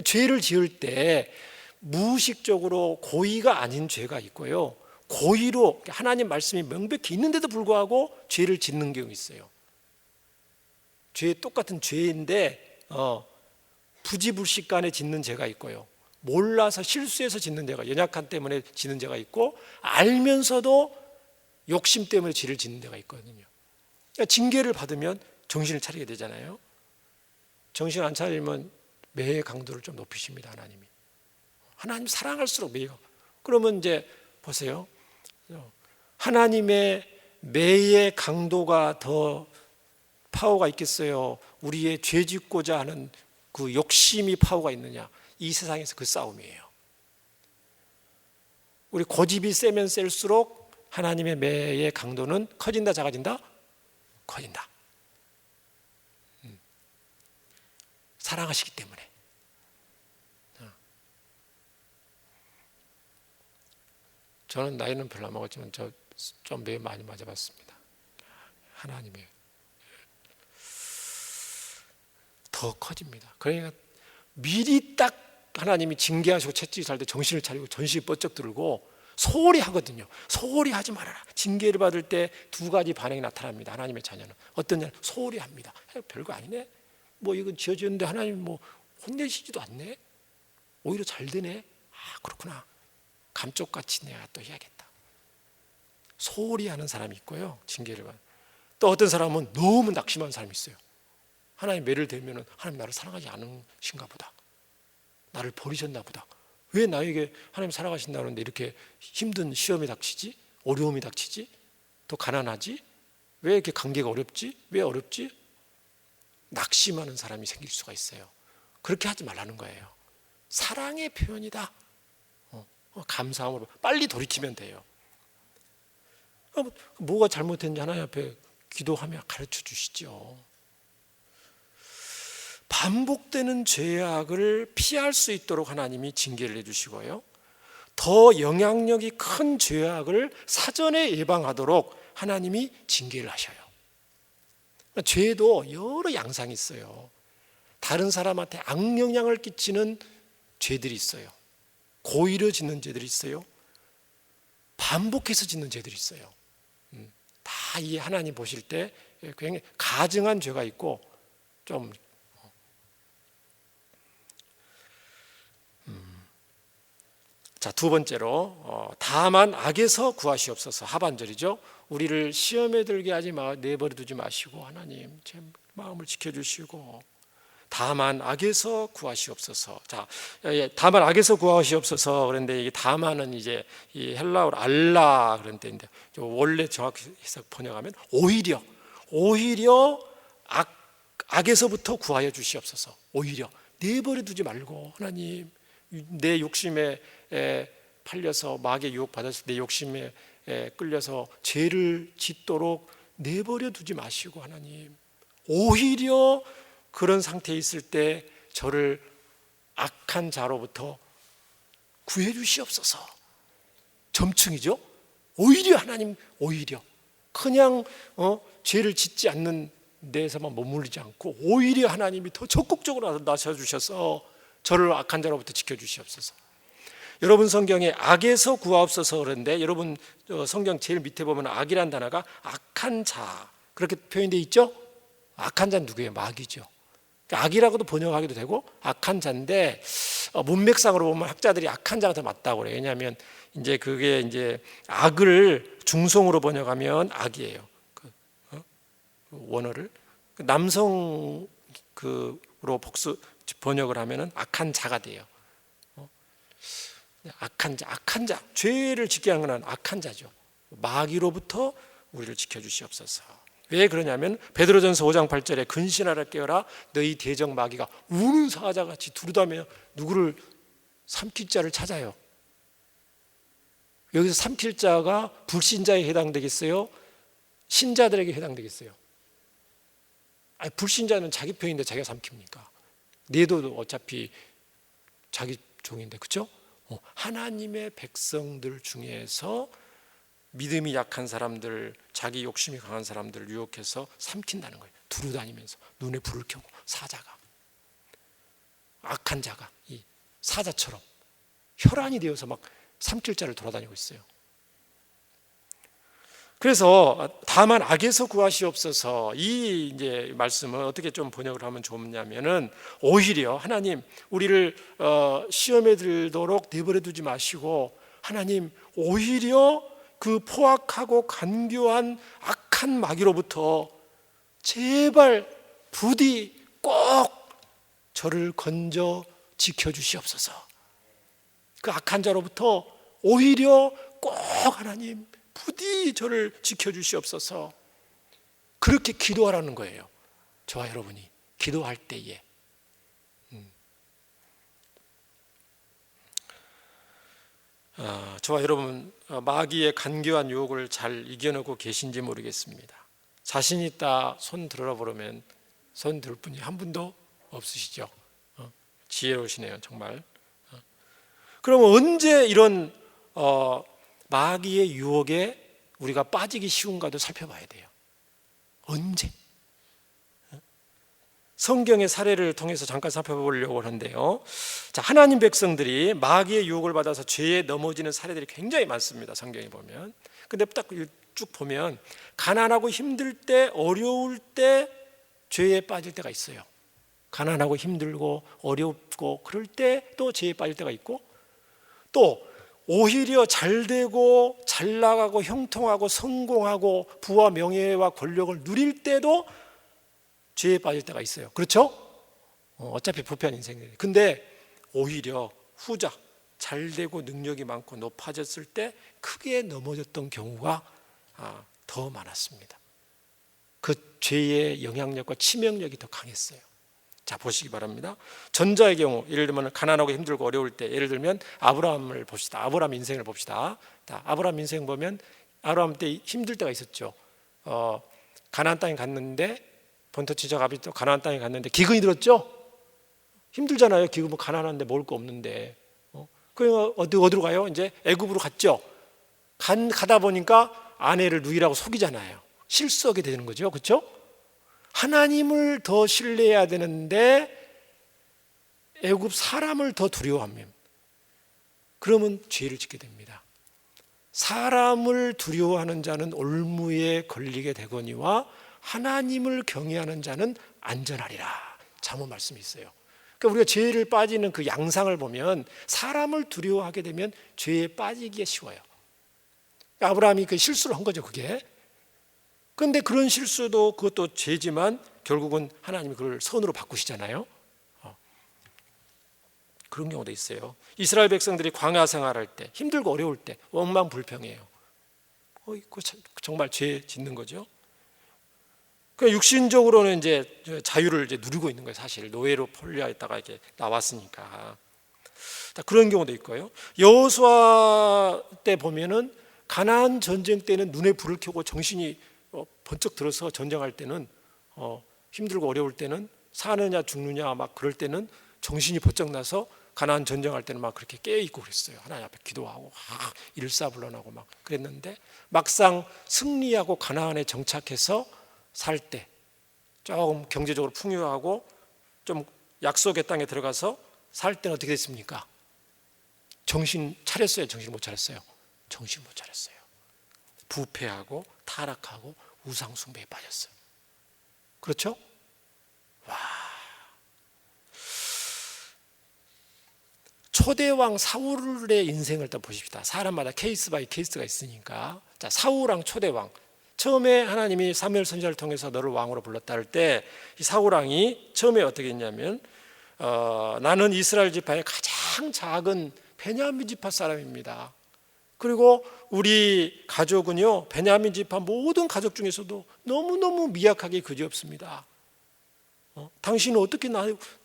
죄를 지을 때 무의식적으로 고의가 아닌 죄가 있고요, 고의로 하나님 말씀이 명백히 있는데도 불구하고 죄를 짓는 경우 있어요. 똑같은 죄인데 부지불식간에 짓는 죄가 있고요, 몰라서 실수해서 짓는 죄가, 연약함 때문에 짓는 죄가 있고, 알면서도 욕심 때문에 죄를 짓는 죄가 있거든요. 그러니까 징계를 받으면 정신을 차리게 되잖아요. 정신 안 차리면 매의 강도를 좀 높이십니다. 하나님 사랑할수록 매가. 그러면 이제 보세요, 하나님의 매의 강도가 더 파워가 있겠어요? 우리의 죄 짓고자 하는 그 욕심이 파워가 있느냐? 이 세상에서 그 싸움이에요. 우리 고집이 세면 셀수록 하나님의 매의 강도는 커진다, 작아진다? 커진다. 사랑하시기 때문에. 저는 나이는 별로 안 먹었지만 좀 매 많이 맞아봤습니다. 하나님의 더 커집니다. 그러니까 미리 딱 하나님이 징계하시고 채찍질 할 때 정신을 차리고 전신이 번쩍 들고 소홀히 하거든요. 소홀히 하지 말아라. 징계를 받을 때 두 가지 반응이 나타납니다. 하나님의 자녀는 어떠냐? 소홀히 합니다. 별거 아니네. 이건 지어지는데 하나님 혼내시지도 않네. 오히려 잘 되네. 그렇구나. 감쪽같이 내가 또 해야겠다. 소홀히 하는 사람이 있고요, 징계를 받는. 또 어떤 사람은 너무 낙심한 사람이 있어요. 하나님 매를 대면 하나님 나를 사랑하지 않으신가 보다, 나를 버리셨나 보다, 왜 나에게 하나님 사랑하신다는데 이렇게 힘든 시험이 닥치지, 어려움이 닥치지, 또 가난하지, 왜 이렇게 관계가 어렵지, 왜 어렵지? 낙심하는 사람이 생길 수가 있어요. 그렇게 하지 말라는 거예요. 사랑의 표현이다. 감사함으로 빨리 돌이키면 돼요. 뭐가 잘못했는지 하나님 앞에 기도하며 가르쳐 주시죠. 반복되는 죄악을 피할 수 있도록 하나님이 징계를 해주시고요, 더 영향력이 큰 죄악을 사전에 예방하도록 하나님이 징계를 하셔요. 죄도 여러 양상이 있어요. 다른 사람한테 악영향을 끼치는 죄들이 있어요. 고의로 짓는 죄들이 있어요. 반복해서 짓는 죄들이 있어요. 다 이 하나님 보실 때 굉장히 가증한 죄가 있고, 좀 자, 두 번째로 다만 악에서 구하시옵소서. 하반절이죠. 우리를 시험에 들게 하지 내버려 두지 마시고 하나님 제 마음을 지켜주시고, 다만 악에서 구하시옵소서. 자, 다만 악에서 구하시옵소서. 그런데 이 다만은 이제 이 헬라어로 알라 그런데 원래 정확히 해석 번역하면 오히려 악에서부터 구하여 주시옵소서. 오히려 내버려 두지 말고 하나님 내 욕심에 팔려서 마귀의 유혹 받았을 때 내 욕심에 끌려서 죄를 짓도록 내버려 두지 마시고 하나님, 오히려 그런 상태에 있을 때 저를 악한 자로부터 구해 주시옵소서. 점층이죠. 오히려 하나님, 오히려 그냥 죄를 짓지 않는 데에서만 머무르지 않고 오히려 하나님이 더 적극적으로 나서주셔서 저를 악한 자로부터 지켜주시옵소서. 여러분 성경에 악에서 구하옵소서 그러는데, 여러분 성경 제일 밑에 보면 악이란 단어가 악한 자 그렇게 표현되어 있죠. 악한 자는 누구예요? 마귀죠. 악이라고도 번역하기도 되고 악한 자인데, 문맥상으로 보면 학자들이 악한 자가 더 맞다고 그래요. 왜냐하면 이제 그게 이제 악을 중성으로 번역하면 악이에요. 원어를 남성 그로 번역을 하면은 악한 자가 돼요. 악한 자, 죄를 짓게 하는 건 악한 자죠. 마귀로부터 우리를 지켜주시옵소서. 왜 그러냐면 베드로전서 5장 8절에 근신하라 깨어라 너희 대적 마귀가 우는 사자같이 두루다며 누구를 삼킬 자를 찾아요. 여기서 삼킬 자가 불신자에 해당되겠어요? 신자들에게 해당되겠어요? 아니, 불신자는 자기 편인데 자기가 삼킵니까? 내도 어차피 자기 종인데, 그렇죠? 하나님의 백성들 중에서 믿음이 약한 사람들, 자기 욕심이 강한 사람들을 유혹해서 삼킨다는 거예요. 두루다니면서 눈에 불을 켜고, 사자가, 악한 자가 이 사자처럼 혈안이 되어서 막 삼킬 자를 돌아다니고 있어요. 그래서 다만 악에서 구하시옵소서, 이 이제 말씀을 어떻게 좀 번역을 하면 좋냐면은, 오히려 하나님 우리를 시험에 들도록 내버려 두지 마시고 하나님 오히려 그 포악하고 간교한 악한 마귀로부터 제발 부디 꼭 저를 건져 지켜주시옵소서. 그 악한 자로부터 오히려 꼭 하나님 부디 저를 지켜주시옵소서. 그렇게 기도하라는 거예요. 저와 여러분이 기도할 때에. 저와 여러분 마귀의 간교한 유혹을 잘 이겨내고 계신지 모르겠습니다. 자신 있다 손 들어라 그러면 손 들 분이 한 분도 없으시죠? 지혜로우시네요 정말. 그러면 언제 이런 마귀의 유혹에 우리가 빠지기 쉬운가도 살펴봐야 돼요. 언제? 성경의 사례를 통해서 잠깐 살펴보려고 하는데요. 자, 하나님 백성들이 마귀의 유혹을 받아서 죄에 넘어지는 사례들이 굉장히 많습니다. 성경에 보면. 근데 딱 쭉 보면 가난하고 힘들 때, 어려울 때 죄에 빠질 때가 있어요. 가난하고 힘들고 어렵고 그럴 때 또 죄에 빠질 때가 있고, 또 오히려 잘 되고 잘 나가고 형통하고 성공하고 부와 명예와 권력을 누릴 때도 죄에 빠질 때가 있어요. 그렇죠? 어차피 부패한 인생이에요. 근데 오히려 후자, 잘 되고 능력이 많고 높아졌을 때 크게 넘어졌던 경우가 더 많았습니다. 그 죄의 영향력과 치명력이 더 강했어요. 자, 보시기 바랍니다. 전자의 경우, 예를 들면 가난하고 힘들고 어려울 때, 예를 들면 아브라함을 봅시다. 아브라함 인생을 봅시다. 아브라함 인생 보면 아브라함 때 힘들 때가 있었죠. 가나안 땅에 갔는데, 본토지적 아비도 가나안 땅에 갔는데 기근이 들었죠. 힘들잖아요. 기근, 뭐 가난한데 먹을 거 없는데. 그 어디로 가요? 이제 애굽으로 갔죠. 가다 보니까 아내를 누이라고 속이잖아요. 실수하게 되는 거죠. 그렇죠? 하나님을 더 신뢰해야 되는데 애굽 사람을 더 두려워하면, 그러면 죄를 짓게 됩니다. 사람을 두려워하는 자는 올무에 걸리게 되거니와 하나님을 경외하는 자는 안전하리라. 잠언 말씀이 있어요. 그러니까 우리가 죄를 빠지는 그 양상을 보면 사람을 두려워하게 되면 죄에 빠지기가 쉬워요. 아브라함이 그 실수를 한 거죠, 그게. 그런데 그런 실수도 그것도 죄지만 결국은 하나님이 그걸 선으로 바꾸시잖아요. 그런 경우도 있어요. 이스라엘 백성들이 광야 생활할 때, 힘들고 어려울 때 원망불평해요. 정말 죄 짓는 거죠. 그러니까 육신적으로는 이제 자유를 이제 누리고 있는 거예요. 사실 노예로 폴리아있다가 이렇게 나왔으니까. 그런 경우도 있고요. 여호수아 때 보면은 가나안 전쟁 때는 눈에 불을 켜고 정신이 번쩍 들어서 전쟁할 때는 힘들고 어려울 때는 사느냐 죽느냐 막 그럴 때는 정신이 번쩍 나서 가나안 전쟁할 때는 막 그렇게 깨어 있고 그랬어요. 하나님 앞에 기도하고 일사불란하고 막 그랬는데 막상 승리하고 가나안에 정착해서 살 때 조금 경제적으로 풍요하고 좀 약속의 땅에 들어가서 살 때는 어떻게 됐습니까? 정신 차렸어요? 정신 못 차렸어요? 정신 못 차렸어요. 부패하고 타락하고 우상 숭배에 빠졌어요. 그렇죠? 와. 초대왕 사울의 인생을 또 보십시다. 사람마다 케이스 바이 케이스가 있으니까. 자, 사울왕 초대왕. 처음에 하나님이 사무엘 선지자를 통해서 너를 왕으로 불렀다 할 때 이 사울왕이 처음에 어떻게 했냐면 나는 이스라엘 지파의 가장 작은 베냐민 지파 사람입니다. 그리고 우리 가족은요 베냐민 지파 모든 가족 중에서도 너무너무 미약하게 그지없습니다. 당신은 어떻게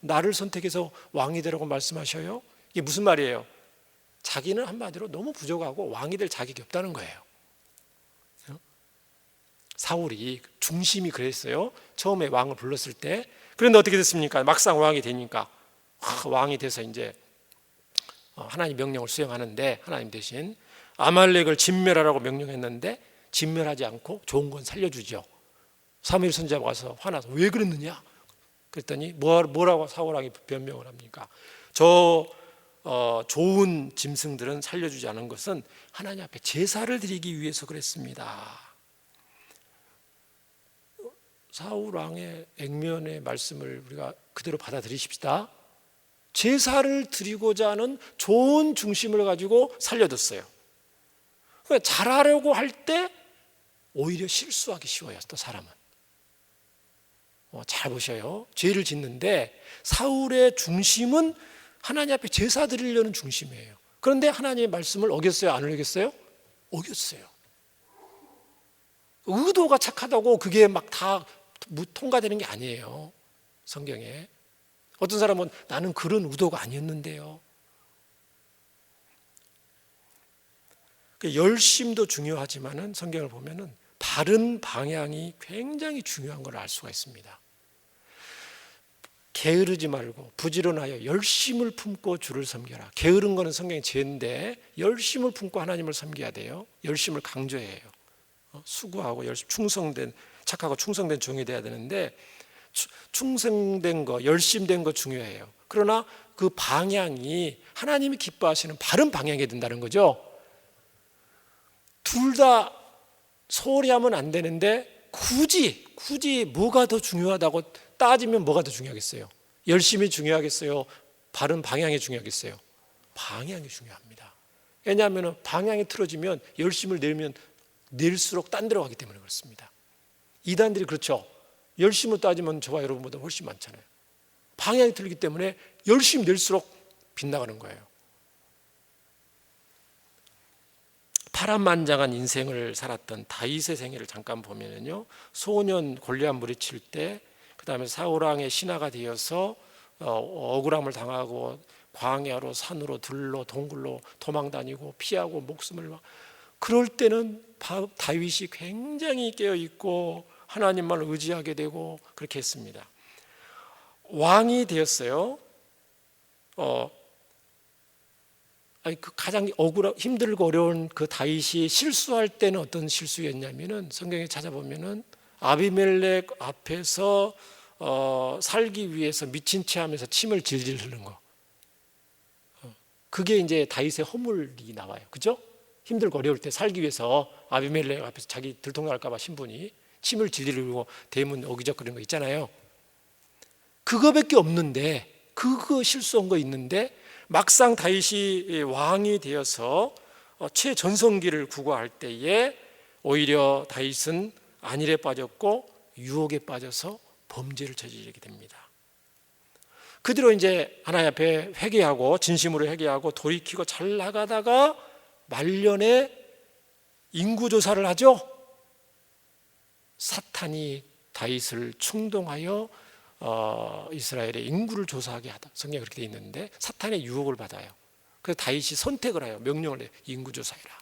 나를 선택해서 왕이 되라고 말씀하셔요? 이게 무슨 말이에요? 자기는 한마디로 너무 부족하고 왕이 될 자격이 없다는 거예요. 사울이 중심이 그랬어요. 처음에 왕을 불렀을 때. 그런데 어떻게 됐습니까? 막상 왕이 되니까 왕이 돼서 이제 하나님 명령을 수행하는데 하나님 대신 아말렉을 진멸하라고 명령했는데 진멸하지 않고 좋은 건 살려주죠. 사무엘 선지자가 와서 화나서 왜 그랬느냐? 그랬더니 뭐라고 사울왕이 변명을 합니까? 좋은 짐승들은 살려주지 않은 것은 하나님 앞에 제사를 드리기 위해서 그랬습니다. 사울왕의 액면의 말씀을 우리가 그대로 받아들이십시다. 제사를 드리고자 하는 좋은 중심을 가지고 살려뒀어요. 그러니까 잘하려고 할 때 오히려 실수하기 쉬워요. 또 사람은 잘 보셔요. 죄를 짓는데 사울의 중심은 하나님 앞에 제사 드리려는 중심이에요. 그런데 하나님의 말씀을 어겼어요? 안 어겼어요? 어겼어요. 의도가 착하다고 그게 막 다 통과되는 게 아니에요. 성경에 어떤 사람은 나는 그런 의도가 아니었는데요. 열심도 중요하지만은 성경을 보면은 바른 방향이 굉장히 중요한 걸 알 수가 있습니다. 게으르지 말고 부지런하여 열심을 품고 주를 섬겨라. 게으른 거는 성경의 죄인데 열심을 품고 하나님을 섬겨야 돼요. 열심을 강조해야 해요. 수고하고 열심 충성된 착하고 충성된 종이 돼야 되는데 충성된 거 열심된 거 중요해요. 그러나 그 방향이 하나님이 기뻐하시는 바른 방향이 된다는 거죠. 둘 다 소홀히 하면 안 되는데 굳이 뭐가 더 중요하다고 따지면 뭐가 더 중요하겠어요? 열심히 중요하겠어요? 바른 방향이 중요하겠어요? 방향이 중요합니다. 왜냐하면 방향이 틀어지면 열심을 낼수록 딴 데로 가기 때문에 그렇습니다. 이단들이 그렇죠. 열심을 따지면 저와 여러분보다 훨씬 많잖아요. 방향이 틀리기 때문에 열심히 낼수록 빗나가는 거예요. 파란만장한 인생을 살았던 다윗의 생애를 잠깐 보면요, 소년 골리앗 무리칠 때, 그 다음에 사울왕의 신하가 되어서 억울함을 당하고 광야로 산으로 들로 동굴로 도망다니고 피하고 목숨을 막 그럴 때는 다윗이 굉장히 깨어 있고 하나님만 의지하게 되고 그렇게 했습니다. 왕이 되었어요. 그 가장 힘들고 어려운 그 다윗이 실수할 때는 어떤 실수였냐면은 성경에 찾아보면은 아비멜렉 앞에서 살기 위해서 미친 채 하면서 침을 질질 흘린 거. 그게 이제 다윗의 허물이 나와요. 그죠? 힘들고 어려울 때 살기 위해서 아비멜렉 앞에서 자기 들통날까 봐 신분이 침을 질질 흘리고 대문 어기적거리는 거 있잖아요. 그거밖에 없는데 그거 실수한 거 있는데 막상 다윗이 왕이 되어서 최전성기를 구가할 때에 오히려 다윗은 안일에 빠졌고 유혹에 빠져서 범죄를 저지르게 됩니다. 그 뒤로 이제 하나님 앞에 회개하고 진심으로 회개하고 돌이키고 잘 나가다가 말년에 인구조사를 하죠. 사탄이 다윗을 충동하여 이스라엘의 인구를 조사하게 하다. 성경에 그렇게 돼 있는데 사탄의 유혹을 받아요. 그래서 다윗이 선택을 해요. 명령을 해요. 인구조사해라.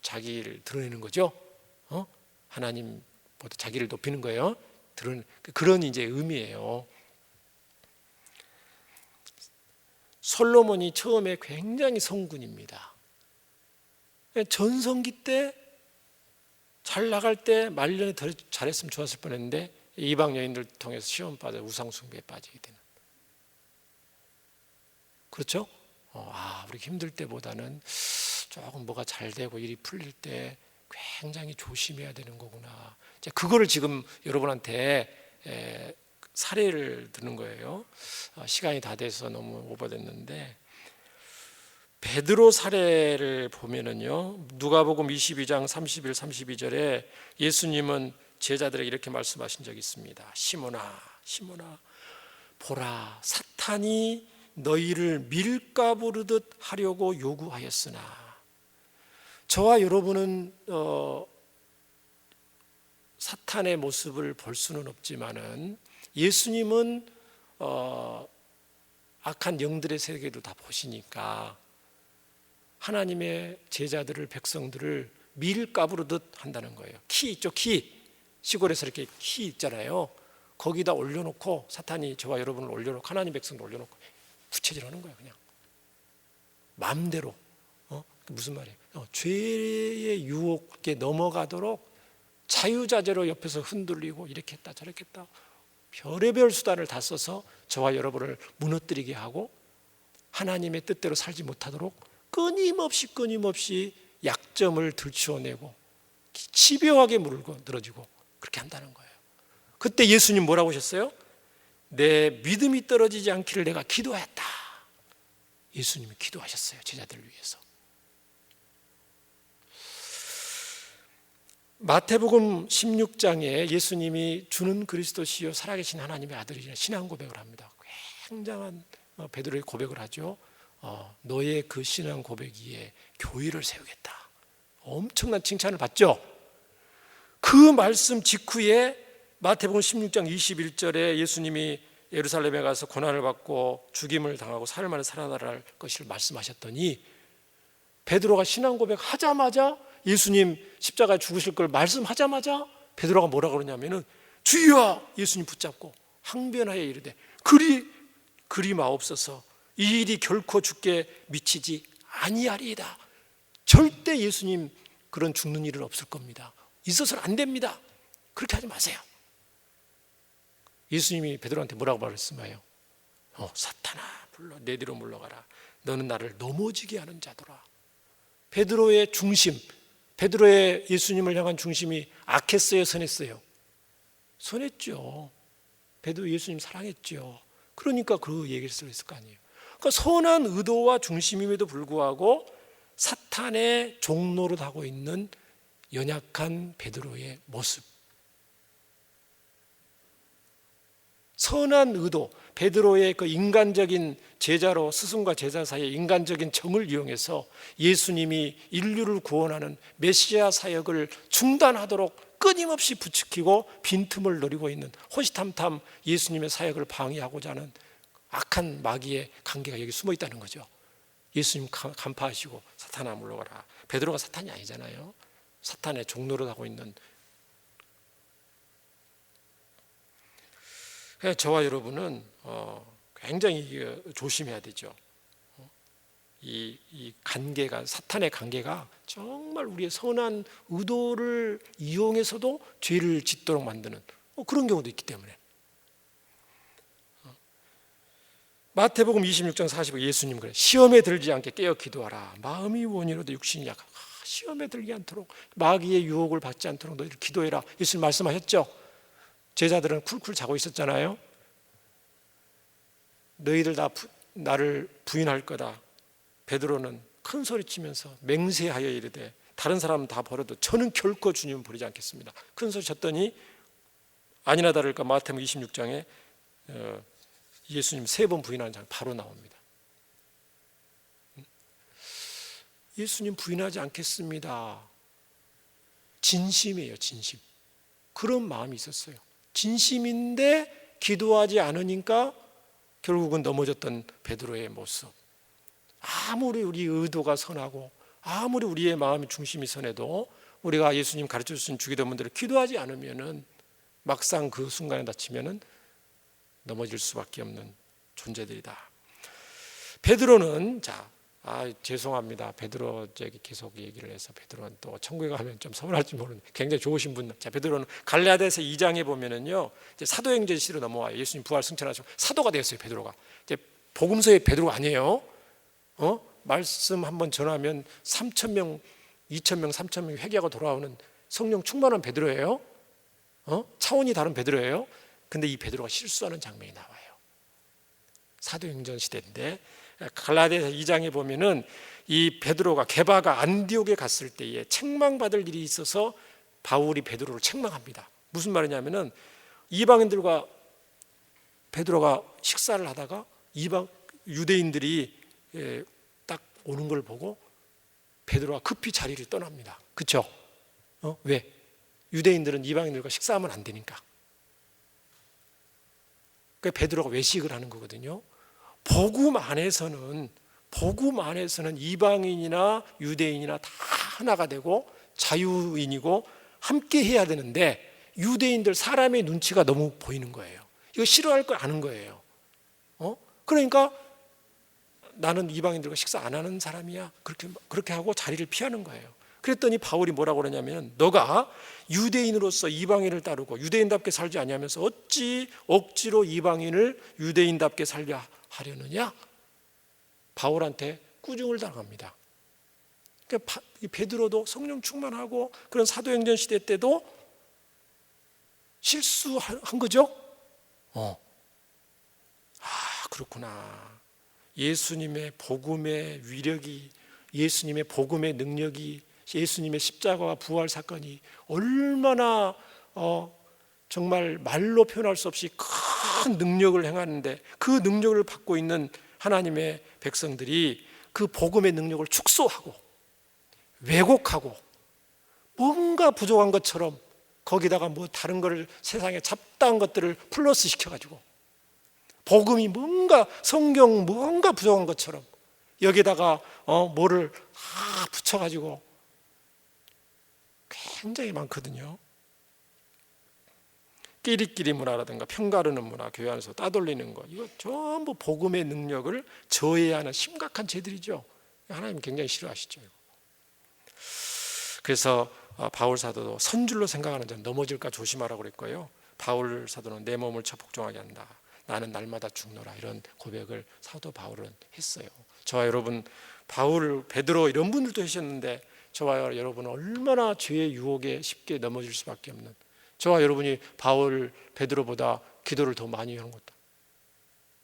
자기를 드러내는 거죠. 하나님보다 자기를 높이는 거예요. 그런 이제 의미예요. 솔로몬이 처음에 굉장히 성군입니다. 전성기 때 잘 나갈 때 말년에 더 잘했으면 좋았을 뻔했는데 이방 여인들 통해서 시험 받아 우상 숭배에 빠지게 되는. 그렇죠? 우리 힘들 때보다는 조금 뭐가 잘 되고 일이 풀릴 때 굉장히 조심해야 되는 거구나. 그거를 지금 여러분한테 사례를 드는 거예요. 시간이 다 돼서 너무 오버됐는데 베드로 사례를 보면은요, 누가복음 22장 31, 32절에 예수님은 제자들에게 이렇게 말씀하신 적이 있습니다. 시몬아, 시몬아, 보라, 사탄이 너희를 밀가부르듯 하려고 요구하였으나. 저와 여러분은 사탄의 모습을 볼 수는 없지만은 예수님은 악한 영들의 세계도 다 보시니까 하나님의 제자들을, 백성들을 밀가부르듯 한다는 거예요. 키 있죠, 키. 시골에서 이렇게 키 있잖아요. 거기다 올려놓고 사탄이 저와 여러분을 올려놓고 하나님 백성도 올려놓고 부채질하는 거예요. 그냥 마음대로. 무슨 말이에요? 죄의 유혹에 넘어가도록 자유자재로 옆에서 흔들리고 이렇게 했다 저렇게 했다 별의별 수단을 다 써서 저와 여러분을 무너뜨리게 하고 하나님의 뜻대로 살지 못하도록 끊임없이 약점을 들추어내고 집요하게 물고 늘어지고 그렇게 한다는 거예요. 그때 예수님 뭐라고 하셨어요? 내 믿음이 떨어지지 않기를 내가 기도했다. 예수님이 기도하셨어요. 제자들을 위해서. 마태복음 16장에 예수님이 주는 그리스도시요 살아계신 하나님의 아들이라는 신앙 고백을 합니다. 굉장한 베드로의 고백을 하죠. 너의 그 신앙 고백 위에 교회를 세우겠다. 엄청난 칭찬을 받죠. 그 말씀 직후에 마태복음 16장 21절에 예수님이 예루살렘에 가서 고난을 받고 죽임을 당하고 사흘 만에 살아날 것을 말씀하셨더니 베드로가 신앙 고백하자마자 예수님 십자가에 죽으실 걸 말씀하자마자 베드로가 뭐라고 그러냐면은 주여, 예수님 붙잡고 항변하여 이르되 그리 마옵소서, 이 일이 결코 죽게 미치지 아니하리이다. 절대 예수님 그런 죽는 일은 없을 겁니다. 있어서는 안 됩니다. 그렇게 하지 마세요. 예수님이 베드로한테 뭐라고 말했을까요? 사탄아, 내 뒤로 물러가라. 너는 나를 넘어지게 하는 자더라. 베드로의 중심, 베드로의 예수님을 향한 중심이 악했어요, 선했어요? 선했죠. 베드로 예수님 사랑했죠. 그러니까 그 얘기를 쓰고 있을 거 아니에요. 그러니까 선한 의도와 중심임에도 불구하고 사탄의 종노릇 하고 있는 연약한 베드로의 모습. 선한 의도, 베드로의 그 인간적인 제자로 스승과 제자 사이의 인간적인 정을 이용해서 예수님이 인류를 구원하는 메시아 사역을 중단하도록 끊임없이 부추기고 빈틈을 노리고 있는 호시탐탐 예수님의 사역을 방해하고자 하는 악한 마귀의 관계가 여기 숨어 있다는 거죠. 예수님 간파하시고 사탄아 물러가라. 베드로가 사탄이 아니잖아요. 사탄의 종노릇 하고 있는. 저와 여러분은 굉장히 조심해야 되죠. 이 관계가, 사탄의 관계가 정말 우리의 선한 의도를 이용해서도 죄를 짓도록 만드는 그런 경우도 있기 때문에. 마태복음 26장 45 예수님 그래, 시험에 들지 않게 깨어 기도하라. 마음이 원이로도 육신이 약하고. 시험에 들지 않도록, 마귀의 유혹을 받지 않도록 너희들 기도해라. 예수님 말씀하셨죠. 제자들은 쿨쿨 자고 있었잖아요. 너희들 다 나를 부인할 거다. 베드로는 큰 소리치면서 맹세하여 이르되 다른 사람은 다 버려도 저는 결코 주님을 버리지 않겠습니다. 큰 소리 쳤더니 아니나 다를까 마태복음 26장에 예수님 3번 부인하는 장 바로 나옵니다. 예수님 부인하지 않겠습니다. 진심이에요, 진심. 그런 마음이 있었어요. 진심인데 기도하지 않으니까 결국은 넘어졌던 베드로의 모습. 아무리 우리 의도가 선하고 아무리 우리의 마음의 중심이 선해도 우리가 예수님 가르쳐 주신 주기도문대로 기도하지 않으면은 막상 그 순간에 다치면은 넘어질 수밖에 없는 존재들이다. 베드로는 죄송합니다. 베드로 계속 얘기를 해서 베드로는 또 천국에 가면 좀 서운할지 모르는 굉장히 좋으신 분. 베드로는 갈라디아서 2장에 보면은요, 이제 사도행전 시로 넘어와요. 예수님 부활 승천하시고 사도가 되었어요. 베드로가 이제 복음서의 베드로가 아니에요. 말씀 한번 전하면 3,000명, 2,000명, 3,000명 회개하고 돌아오는 성령 충만한 베드로예요. 차원이 다른 베드로예요. 근데 이 베드로가 실수하는 장면이 나와요. 사도행전 시대인데 갈라디아서 2장에 보면은 이 베드로가 게바가 안디옥에 갔을 때에 책망받을 일이 있어서 바울이 베드로를 책망합니다. 무슨 말이냐면은 이방인들과 베드로가 식사를 하다가 이방 유대인들이 딱 오는 걸 보고 베드로가 급히 자리를 떠납니다. 그렇죠? 왜? 유대인들은 이방인들과 식사하면 안 되니까. 그러니까 베드로가 외식을 하는 거거든요. 복음 안에서는 이방인이나 유대인이나 다 하나가 되고 자유인이고 함께 해야 되는데 유대인들 사람의 눈치가 너무 보이는 거예요. 이거 싫어할 걸 아는 거예요. 그러니까 나는 이방인들과 식사 안 하는 사람이야. 그렇게 하고 자리를 피하는 거예요. 그랬더니 바울이 뭐라고 그러냐면 너가 유대인으로서 이방인을 따르고 유대인답게 살지 아니하면서 어찌 억지로 이방인을 유대인답게 살려 하려느냐? 바울한테 꾸중을 당합니다. 그러니까 베드로도 성령 충만하고 그런 사도행전 시대 때도 실수한 거죠. 그렇구나. 예수님의 복음의 위력이, 예수님의 복음의 능력이, 예수님의 십자가와 부활 사건이 얼마나 정말 말로 표현할 수 없이 큰 능력을 행하는데 그 능력을 받고 있는 하나님의 백성들이 그 복음의 능력을 축소하고 왜곡하고 뭔가 부족한 것처럼 거기다가 뭐 다른 거를 세상에 잡다한 것들을 플러스 시켜가지고 복음이 뭔가 성경 뭔가 부족한 것처럼 여기다가 뭐를 붙여가지고 굉장히 많거든요. 끼리끼리 문화라든가 편가르는 문화, 교회 안에서 따돌리는 거, 이거 전부 복음의 능력을 저해하는 심각한 죄들이죠. 하나님 굉장히 싫어하시죠. 그래서 바울 사도도 선줄로 생각하는 자는 넘어질까 조심하라고 그랬고요. 바울 사도는 내 몸을 쳐 복종하게 한다. 나는 날마다 죽노라. 이런 고백을 사도 바울은 했어요. 저와 여러분, 바울, 베드로 이런 분들도 하셨는데 저와 여러분은 얼마나 죄의 유혹에 쉽게 넘어질 수밖에 없는, 저와 여러분이 바울, 베드로보다 기도를 더 많이 하는 것도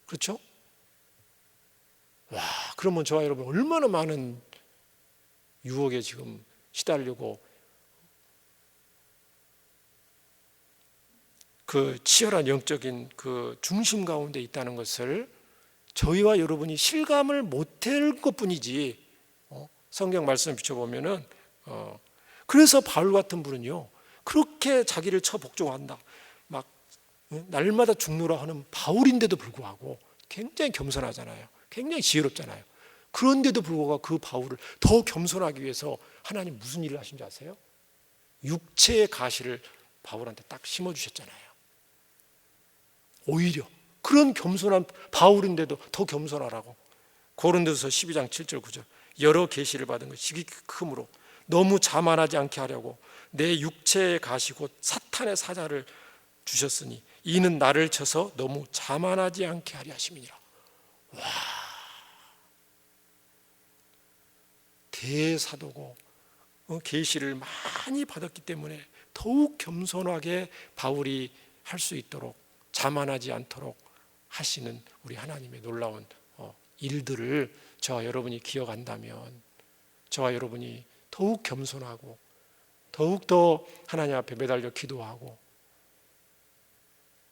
그렇죠? 그러면 저와 여러분 얼마나 많은 유혹에 지금 시달리고 그 치열한 영적인 그 중심 가운데 있다는 것을 저희와 여러분이 실감을 못할 것뿐이지. 성경 말씀을 비춰보면은 그래서 바울 같은 분은요 그렇게 자기를 쳐 복종한다 막 날마다 죽노라 하는 바울인데도 불구하고 굉장히 겸손하잖아요. 굉장히 지혜롭잖아요. 그런데도 불구하고 그 바울을 더 겸손하기 위해서 하나님 무슨 일을 하신지 아세요? 육체의 가시를 바울한테 딱 심어주셨잖아요. 오히려 그런 겸손한 바울인데도 더 겸손하라고. 고린도서 12장 7절 9절 여러 계시를 받은 것이 크므로 너무 자만하지 않게 하려고 내 육체의 가시 곧 사탄의 사자를 주셨으니 이는 나를 쳐서 너무 자만하지 않게 하려 하심이니라. 대사도고 계시를 많이 받았기 때문에 더욱 겸손하게 바울이 할 수 있도록 자만하지 않도록 하시는 우리 하나님의 놀라운 일들을 저와 여러분이 기억한다면 저와 여러분이 더욱 겸손하고 더욱더 하나님 앞에 매달려 기도하고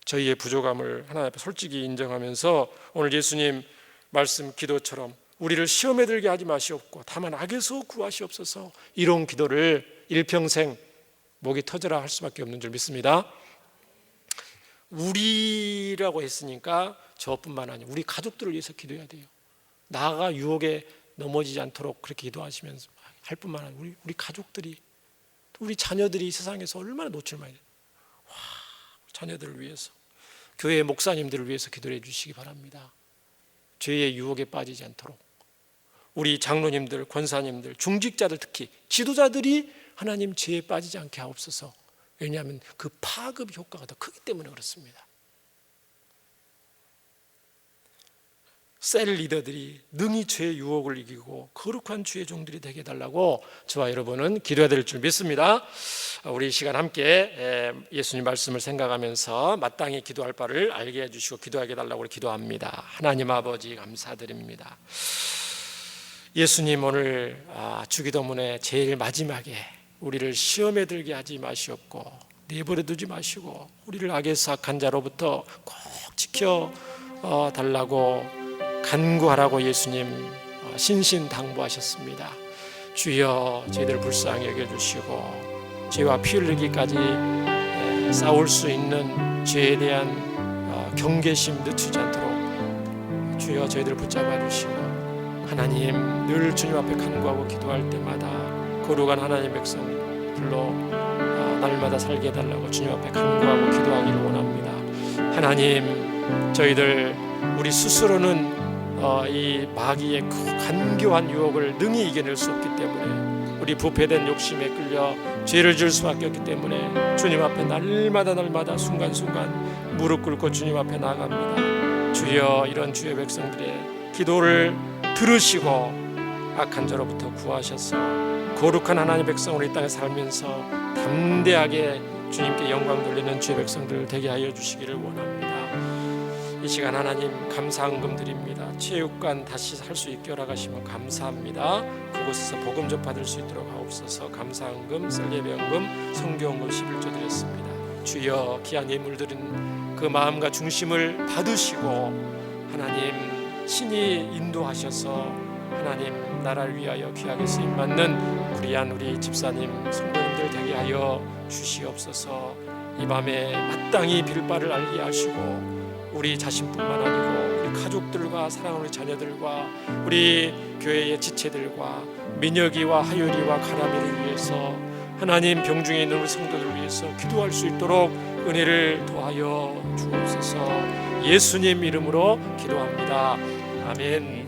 저희의 부족함을 하나님 앞에 솔직히 인정하면서 오늘 예수님 말씀 기도처럼 우리를 시험에 들게 하지 마시옵고 다만 악에서 구하시옵소서, 이런 기도를 일평생 목이 터져라 할 수밖에 없는 줄 믿습니다. 우리라고 했으니까 저뿐만 아니라 우리 가족들을 위해서 기도해야 돼요. 나아가 유혹에 넘어지지 않도록 그렇게 기도하시면서 할 뿐만 아니라 우리 가족들이, 우리 자녀들이 이 세상에서 얼마나 노출 많이 돼요. 자녀들을 위해서, 교회 목사님들을 위해서 기도해 주시기 바랍니다. 죄의 유혹에 빠지지 않도록 우리 장로님들, 권사님들, 중직자들, 특히 지도자들이 하나님 죄에 빠지지 않게 하옵소서. 왜냐하면 그 파급 효과가 더 크기 때문에 그렇습니다. 셀 리더들이 능히 죄의 유혹을 이기고 거룩한 주의 종들이 되게 해달라고 저와 여러분은 기도해야 될 줄 믿습니다. 우리 이 시간 함께 예수님 말씀을 생각하면서 마땅히 기도할 바를 알게 해주시고 기도하게 해달라고 기도합니다. 하나님 아버지 감사드립니다. 예수님 오늘 주기도문에 제일 마지막에 우리를 시험에 들게 하지 마시옵고 내버려 두지 마시고 우리를 악에서 악한 자로부터 꼭 지켜 달라고 간구하라고 예수님 신신당부하셨습니다. 주여 저희들을 불쌍히 여겨주시고 죄와 피 흘리기까지 싸울 수 있는 죄에 대한 경계심 늦추지 않도록 주여 저희들을 붙잡아 주시고 하나님 늘 주님 앞에 간구하고 기도할 때마다 거룩한 하나님의 백성들로 날마다 살게 해달라고 주님 앞에 간구하고 기도하기를 원합니다. 하나님 저희들 우리 스스로는 이 마귀의 간교한 유혹을 능히 이겨낼 수 없기 때문에 우리 부패된 욕심에 끌려 죄를 지을 수밖에 없기 때문에 주님 앞에 날마다 순간순간 무릎 꿇고 주님 앞에 나아갑니다. 주여 이런 주의 백성들의 기도를 들으시고 악한 자로부터 구하셔서 거룩한 하나님의 백성으로 이 땅에 살면서 담대하게 주님께 영광 돌리는 주의 백성들 되게 하여 주시기를 원합니다. 이 시간 하나님 감사헌금 드립니다. 체육관 다시 살 수 있게 허락하시면 감사합니다. 그곳에서 복음 접받을 수 있도록 하옵소서. 감사헌금, 셀예배헌금, 성교헌금 11조 드렸습니다. 주여 귀한 예물 드린 그 마음과 중심을 받으시고 하나님 신이 인도하셔서 하나님 나라를 위하여 귀하게 쓰임받는 귀한 우리 집사님 성도님들 되게 하여 주시옵소서. 이 밤에 마땅히 빌 바를 알게 하시고 우리 자신뿐만 아니고 우리 가족들과 사랑하는 우리 자녀들과 우리 교회의 지체들과 민혁이와 하율이와 가람이를 위해서 하나님 병중에 있는 우리 성도들을 위해서 기도할 수 있도록 은혜를 더하여 주옵소서. 예수님 이름으로 기도합니다. 아멘.